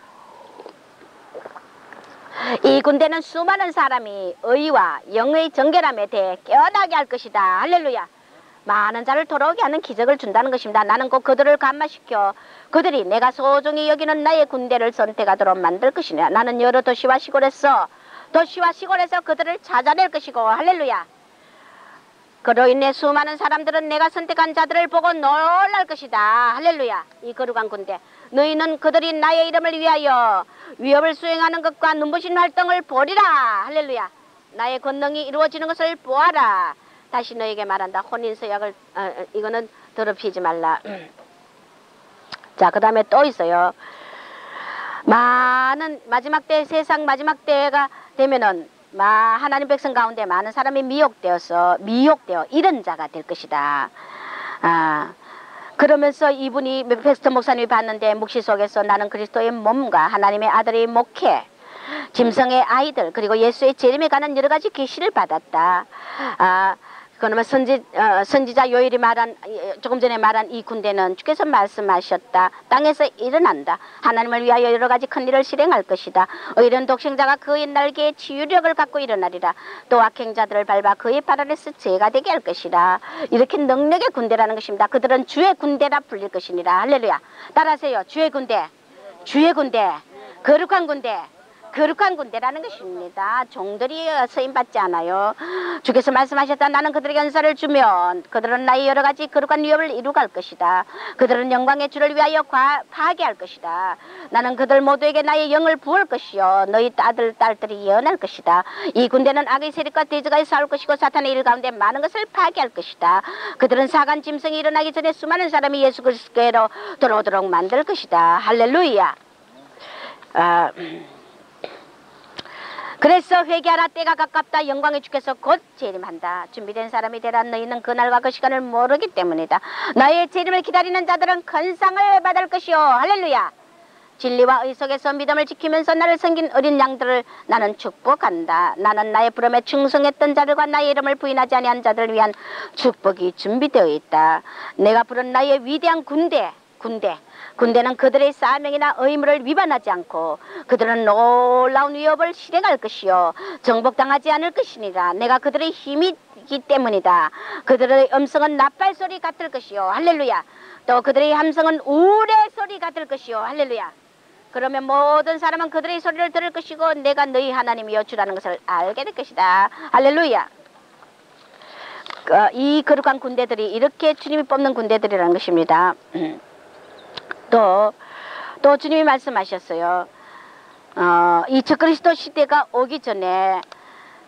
S3: 이 군대는 수많은 사람이 의와 영의 정결함에 대해 깨어나게 할 것이다. 할렐루야. 많은 자를 돌아오게 하는 기적을 준다는 것입니다. 나는 곧 그들을 감화시켜 그들이 내가 소중히 여기는 나의 군대를 선택하도록 만들 것이냐. 나는 여러 도시와 시골에서 그들을 찾아낼 것이고 할렐루야. 그로 인해 수많은 사람들은 내가 선택한 자들을 보고 놀랄 것이다. 할렐루야. 이 거룩한 군대, 너희는 그들이 나의 이름을 위하여 위협을 수행하는 것과 눈부신 활동을 보리라. 할렐루야. 나의 권능이 이루어지는 것을 보아라. 다시 너에게 말한다. 혼인서약을 이거는 더럽히지 말라. 자, 그 다음에 또 있어요. 많은 마지막 때, 세상 마지막 때가 되면은 하나님 백성 가운데 많은 사람이 미혹되어 이런 자가 될 것이다. 그러면서 이분이 베스트 목사님이 봤는데 묵시 속에서 나는 그리스도의 몸과 하나님의 아들의 목회, 짐승의 아이들, 그리고 예수의 재림에 관한 여러 가지 계시를 받았다. 그러면 선지자 요엘이 조금 전에 말한 이 군대는 주께서 말씀하셨다. 땅에서 일어난다. 하나님을 위하여 여러 가지 큰 일을 실행할 것이다. 의로운 독생자가 그의 날개에 치유력을 갖고 일어나리라. 또 악행자들을 밟아 그의 발 아래서 죄가 되게 할 것이다. 이렇게 능력의 군대라는 것입니다. 그들은 주의 군대라 불릴 것이니라. 할렐루야. 따라하세요. 주의 군대, 거룩한 군대. 거룩한 군대라는 것입니다. 종들이 쓰임받지 않아요. 주께서 말씀하셨다. 나는 그들에게 은사를 주면 그들은 나의 여러 가지 거룩한 위협을 이루갈 것이다. 그들은 영광의 주를 위하여 파괴할 것이다. 나는 그들 모두에게 나의 영을 부을 것이요 너희 딸들이 예언할 것이다. 이 군대는 악의 세력과 대적하여 싸울 것이고 사탄의 일 가운데 많은 것을 파괴할 것이다. 그들은 사간 짐승이 일어나기 전에 수많은 사람이 예수 그리스도께로 돌아오도록 만들 것이다. 할렐루야. 그래서 회개하라. 때가 가깝다. 영광의 주께서 곧 재림한다. 준비된 사람이 되라. 너희는 그날과 그 시간을 모르기 때문이다. 나의 재림을 기다리는 자들은 큰 상을 받을 것이요. 할렐루야. 진리와 의 속에서 믿음을 지키면서 나를 섬긴 어린 양들을 나는 축복한다. 나는 나의 부름에 충성했던 자들과 나의 이름을 부인하지 아니한 자들을 위한 축복이 준비되어 있다. 내가 부른 나의 위대한 군대는 그들의 사명이나 의무를 위반하지 않고 그들은 놀라운 위협을 실행할 것이요 정복당하지 않을 것이니라. 내가 그들의 힘이기 때문이다. 그들의 음성은 나팔소리 같을 것이요. 할렐루야. 또 그들의 함성은 우레소리 같을 것이요. 할렐루야. 그러면 모든 사람은 그들의 소리를 들을 것이고 내가 너희 하나님이여 주라는 것을 알게 될 것이다. 할렐루야. 이 거룩한 군대들이 이렇게 주님이 뽑는 군대들이라는 것입니다. 또 주님이 말씀하셨어요. 이 적그리스도 시대가 오기 전에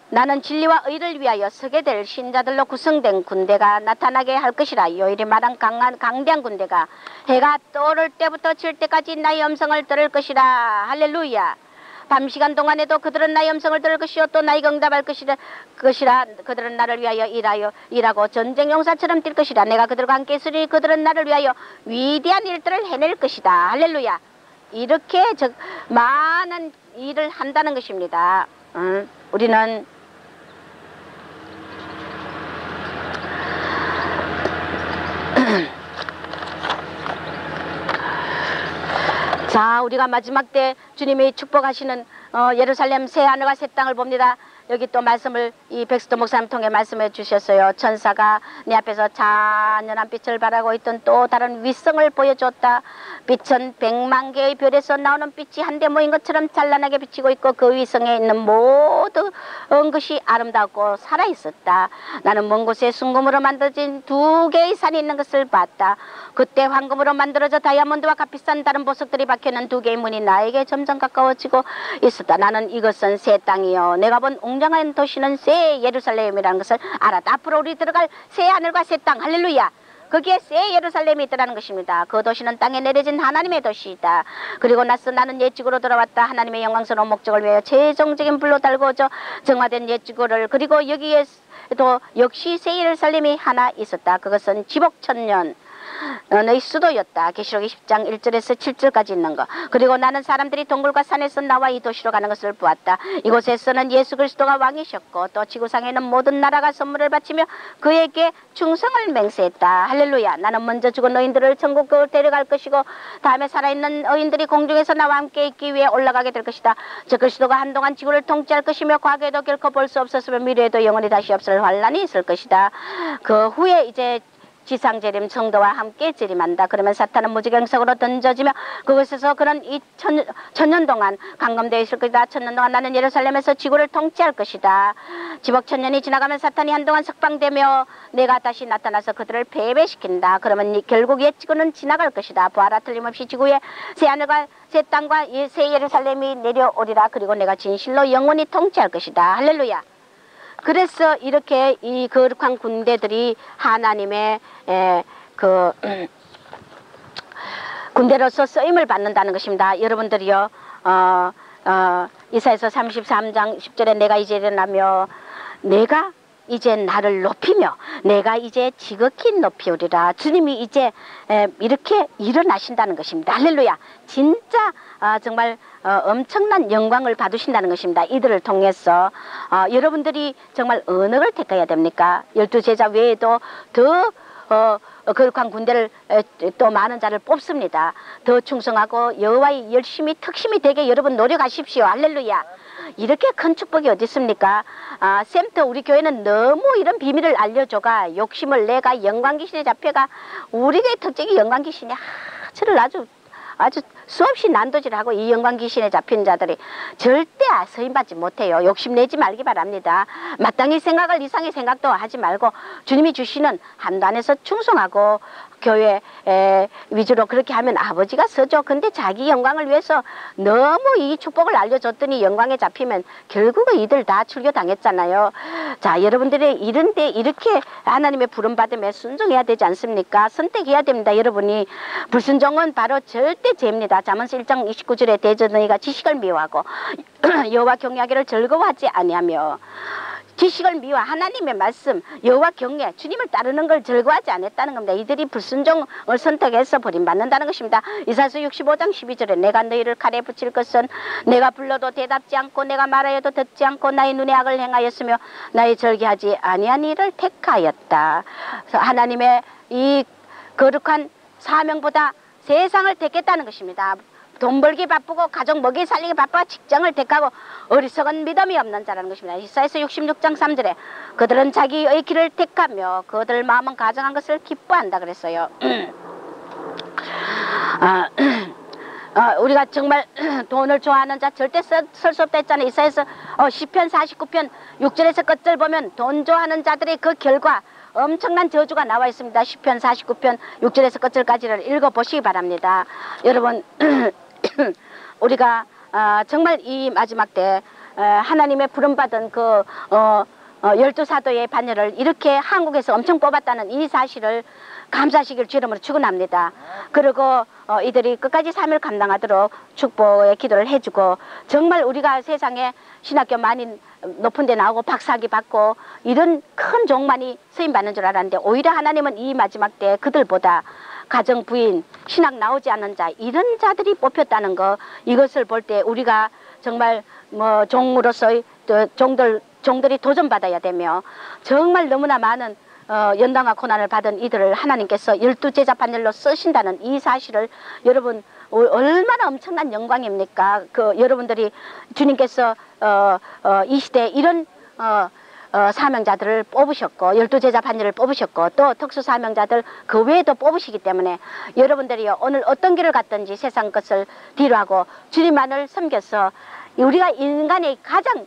S3: 나는 진리와 의를 위하여 서게 될 신자들로 구성된 군대가 나타나게 할 것이라. 요일이 말한 강대한 군대가 해가 떠오를 때부터 질 때까지 나의 음성을 들을 것이라. 할렐루야. 밤시간 동안에도 그들은 나의 음성을 들을 것이요 또 나에게 응답할 것이라. 그들은 나를 위하여 일하고 전쟁 용사처럼 뛸 것이라. 내가 그들과 함께 있으니 그들은 나를 위하여 위대한 일들을 해낼 것이다. 할렐루야. 이렇게 많은 일을 한다는 것입니다. 우리는 자, 우리가 마지막 때 주님이 축복하시는 예루살렘 새 하늘과 새 땅을 봅니다. 여기 또 말씀을 이 백스토 목사님 통해 말씀해 주셨어요. 천사가 내 앞에서 찬연한 빛을 발하고 있던 또 다른 위성을 보여줬다. 빛은 100만 개의 별에서 나오는 빛이 한데 모인 것처럼 찬란하게 비치고 있고 그 위성에 있는 모든 것이 아름답고 살아있었다. 나는 먼 곳에 순금으로 만들어진 2개의 산이 있는 것을 봤다. 그때 황금으로 만들어져 다이아몬드와 값비싼 다른 보석들이 박혀있는 2개의 문이 나에게 점점 가까워지고 있었다. 나는 이것은 새 땅이요 내가 본 웅장한 도시는 새 예루살렘이라는 것을 알았다. 앞으로 우리 들어갈 새 하늘과 새 땅, 할렐루야. 거기에 새 예루살렘이 있다는 것입니다. 그 도시는 땅에 내려진 하나님의 도시이다. 그리고 나는 옛지구로 돌아왔다. 하나님의 영광스러운 목적을 위하여 최종적인 불로 달구어져 정화된 옛지구를, 그리고 여기에도 역시 새 예루살렘이 하나 있었다. 그것은 지복천년 너희 수도였다. 계시록 20장 1절에서 7절까지 있는 거. 그리고 나는 사람들이 동굴과 산에서 나와 이 도시로 가는 것을 보았다. 이곳에서는 예수 그리스도가 왕이셨고 또 지구상에는 모든 나라가 선물을 바치며 그에게 충성을 맹세했다. 할렐루야. 나는 먼저 죽은 의인들을 천국으로 데려갈 것이고 다음에 살아있는 의인들이 공중에서 나와 함께 있기 위해 올라가게 될 것이다. 저 그리스도가 한동안 지구를 통치할 것이며 과거에도 결코 볼 수 없었으며 미래에도 영원히 다시 없을 환란이 있을 것이다. 그 후에 이제 지상 재림 성도와 함께 재림한다. 그러면 사탄은 무지경석으로 던져지며 그곳에서 그는 이 천년 동안 감금되어 있을 것이다. 천년 동안 나는 예루살렘에서 지구를 통치할 것이다. 지복 천년이 지나가면 사탄이 한동안 석방되며 내가 다시 나타나서 그들을 패배시킨다. 그러면 결국 옛 지구는 지나갈 것이다. 보아라, 틀림없이 지구에 새 하늘과 새 땅과 새 예루살렘이 내려오리라. 그리고 내가 진실로 영원히 통치할 것이다. 할렐루야. 그래서 이렇게 이 거룩한 군대들이 하나님의 군대로서 쓰임을 받는다는 것입니다. 여러분들이요, 이사야서 33장 10절에 내가 이제 일어나며 내가 이제 나를 높이며 내가 이제 지극히 높이우리라. 주님이 이제 이렇게 일어나신다는 것입니다. 할렐루야. 진짜 정말 엄청난 영광을 받으신다는 것입니다. 이들을 통해서 여러분들이 정말 어느 걸 택해야 됩니까? 12제자 외에도 더 거룩한 군대를 또 많은 자를 뽑습니다. 더 충성하고 여호와의 열심히 특심이 되게 여러분 노력하십시오. 할렐루야. 이렇게 큰 축복이 어디 있습니까? 샘터 우리 교회는 너무 이런 비밀을 알려줘가 욕심을 내가 영광귀신에 잡혀가 우리의 특징이 영광귀신이 저를 아주 수없이 난도질하고 이 영광귀신에 잡힌 자들이 절대 서임받지 못해요. 욕심내지 말기 바랍니다. 마땅히 생각을 이상의 생각도 하지 말고 주님이 주시는 한도 안에서 충성하고 교회 위주로 그렇게 하면 아버지가 서죠. 근데 자기 영광을 위해서 너무 이 축복을 알려줬더니 영광에 잡히면 결국은 이들 다 출교당했잖아요. 자, 여러분들이 이런데 이렇게 하나님의 부름받음에 순종해야 되지 않습니까? 선택해야 됩니다. 여러분이 불순종은 바로 절대 죄입니다. 잠언서 1장 29절에 대저 너희가 지식을 미워하고 여호와 경외하기를 즐거워하지 아니하며, 지식을 미워 하나님의 말씀 여호와 경외 주님을 따르는 걸 즐거워하지 않았다는 겁니다. 이들이 불순종을 선택해서 버림받는다는 것입니다. 이사야서 65장 12절에 내가 너희를 칼에 붙일 것은 내가 불러도 대답지 않고 내가 말하여도 듣지 않고 나의 눈에 악을 행하였으며 나의 절기하지 아니한 일을 택하였다. 하나님의 이 거룩한 사명보다 세상을 택했다는 것입니다. 돈 벌기 바쁘고 가족 먹이 살리기 바빠 직장을 택하고 어리석은 믿음이 없는 자라는 것입니다. 이사야서 66장 3절에 그들은 자기의 길을 택하며 그들 마음은 가정한 것을 기뻐한다 그랬어요. 우리가 정말 돈을 좋아하는 자 절대 쓸 수 없다 했잖아요. 이사야서 시편 49편 6절에서 끝을 보면 돈 좋아하는 자들의 그 결과 엄청난 저주가 나와 있습니다. 시편 49편 6절에서 끝절까지를 읽어보시기 바랍니다. 여러분 우리가 정말 이 마지막 때 하나님의 부름받은 그 12사도의 반열을 이렇게 한국에서 엄청 뽑았다는 이 사실을 감사하시길 주 이름으로 축원합니다. 그리고 이들이 끝까지 삶을 감당하도록 축복의 기도를 해주고, 정말 우리가 세상에 신학교 많이 높은 데 나오고 박사학위 받고 이런 큰 종만이 쓰임받는 줄 알았는데 오히려 하나님은 이 마지막 때 그들보다 가정 부인 신학 나오지 않은 자 이런 자들이 뽑혔다는 거, 이것을 볼 때 우리가 정말 뭐 종으로서의 종들이 도전받아야 되며 정말 너무나 많은 연단과 고난을 받은 이들을 하나님께서 12제자 반열로 쓰신다는 이 사실을 여러분 얼마나 엄청난 영광입니까? 여러분들이 주님께서 이 시대에 이런 사명자들을 뽑으셨고 12제자 반열을 뽑으셨고 또 특수사명자들 그 외에도 뽑으시기 때문에 여러분들이 오늘 어떤 길을 갔든지 세상 것을 뒤로하고 주님만을 섬겨서 우리가 인간의 가장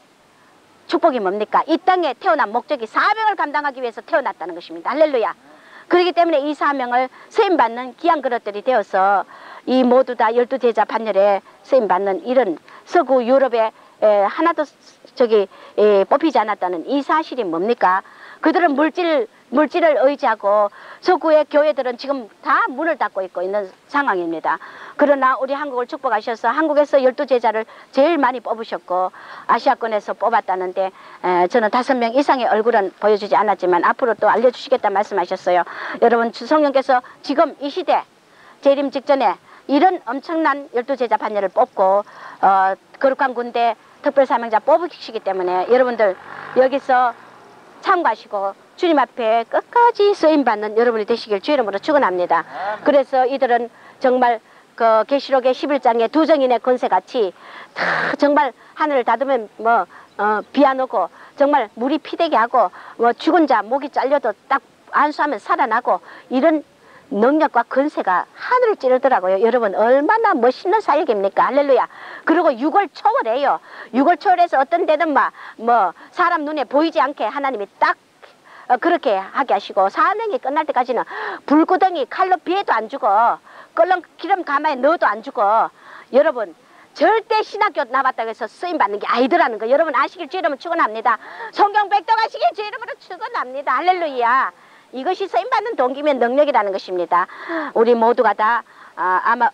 S3: 축복이 뭡니까? 이 땅에 태어난 목적이 사명을 감당하기 위해서 태어났다는 것입니다. 할렐루야. 그렇기 때문에 이 사명을 쓰임받는 귀한 그릇들이 되어서 이 모두 다 12제자 반열에 쓰임받는 이런 서구 유럽에 하나도 뽑히지 않았다는 이 사실이 뭡니까? 그들은 물질을 의지하고 서구의 교회들은 지금 다 문을 닫고 있고 있는 상황입니다. 그러나 우리 한국을 축복하셔서 한국에서 12제자를 제일 많이 뽑으셨고 아시아권에서 뽑았다는데 저는 5명 이상의 얼굴은 보여주지 않았지만 앞으로 또 알려주시겠다 말씀하셨어요. 여러분 성령께서 지금 이 시대 재림 직전에 이런 엄청난 12제자 반열을 뽑고 거룩한 군대 특별사명자 뽑으시기 때문에 여러분들 여기서 참고하시고 주님 앞에 끝까지 쓰임받는 여러분이 되시길 주 이름으로 축원합니다. 그래서 이들은 정말 그 계시록의 11장의 두 정인의 권세같이 다 정말 하늘을 닫으면 비 안 오고 정말 물이 피되게 하고 죽은 자 목이 잘려도 딱 안수하면 살아나고 이런 능력과 권세가 하늘을 찌르더라고요. 여러분 얼마나 멋있는 사역입니까? 할렐루야. 그리고 6월 초월에요. 6월 초월에서 어떤 데든 사람 눈에 보이지 않게 하나님이 딱 그렇게 하게 하시고 사명이 끝날 때까지는 불구덩이 칼로 비해도 안 죽어 끓는 기름 가마에 넣어도 안 죽어. 여러분 절대 신학교 나왔다고 해서 쓰임받는 게 아니더라는 거 여러분 아시길 주 이름으로 축원합니다. 성경 백독하시길 주 이름으로 축원합니다. 할렐루야. 이것이 쓰임받는 동기면 능력이라는 것입니다. 우리 모두가 다 아마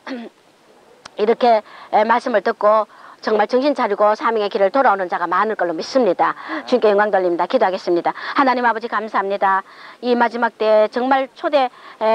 S3: 이렇게 말씀을 듣고 정말 정신 차리고 사명의 길을 돌아오는 자가 많을 걸로 믿습니다. 주님께 영광 돌립니다. 기도하겠습니다. 하나님 아버지 감사합니다. 이 마지막 때 정말 초대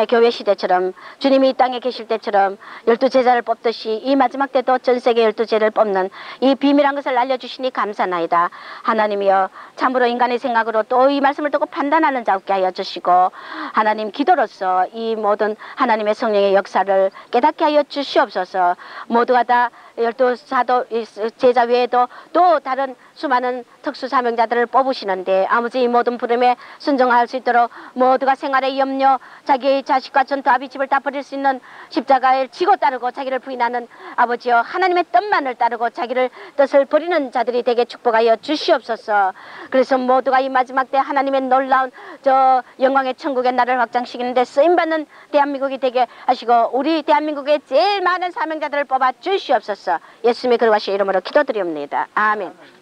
S3: 교회 시대처럼 주님이 이 땅에 계실 때처럼 12제자를 뽑듯이 이 마지막 때도 전 세계 12제를 뽑는 이 비밀한 것을 알려주시니 감사나이다. 하나님이여 참으로 인간의 생각으로 또 이 말씀을 듣고 판단하는 자 없게 하여 주시고 하나님 기도로서 이 모든 하나님의 성령의 역사를 깨닫게 하여 주시옵소서. 모두가 다 12사도 제자 외에도 또 다른 수많은 특수사명자들을 뽑으시는데 아버지 이 모든 부름에 순종할 수 있도록 모두가 생활의 염려 자기의 자식과 전투합의 집을 다 버릴 수 있는 십자가를 지고 따르고 자기를 부인하는 아버지여 하나님의 뜻만을 따르고 자기를 뜻을 버리는 자들이 되게 축복하여 주시옵소서. 그래서 모두가 이 마지막 때 하나님의 놀라운 저 영광의 천국의 나라를 확장시키는데 쓰임받는 대한민국이 되게 하시고 우리 대한민국의 제일 많은 사명자들을 뽑아 주시옵소서. 예수님의 거룩하신 이름으로 기도드리옵나이다. 아멘.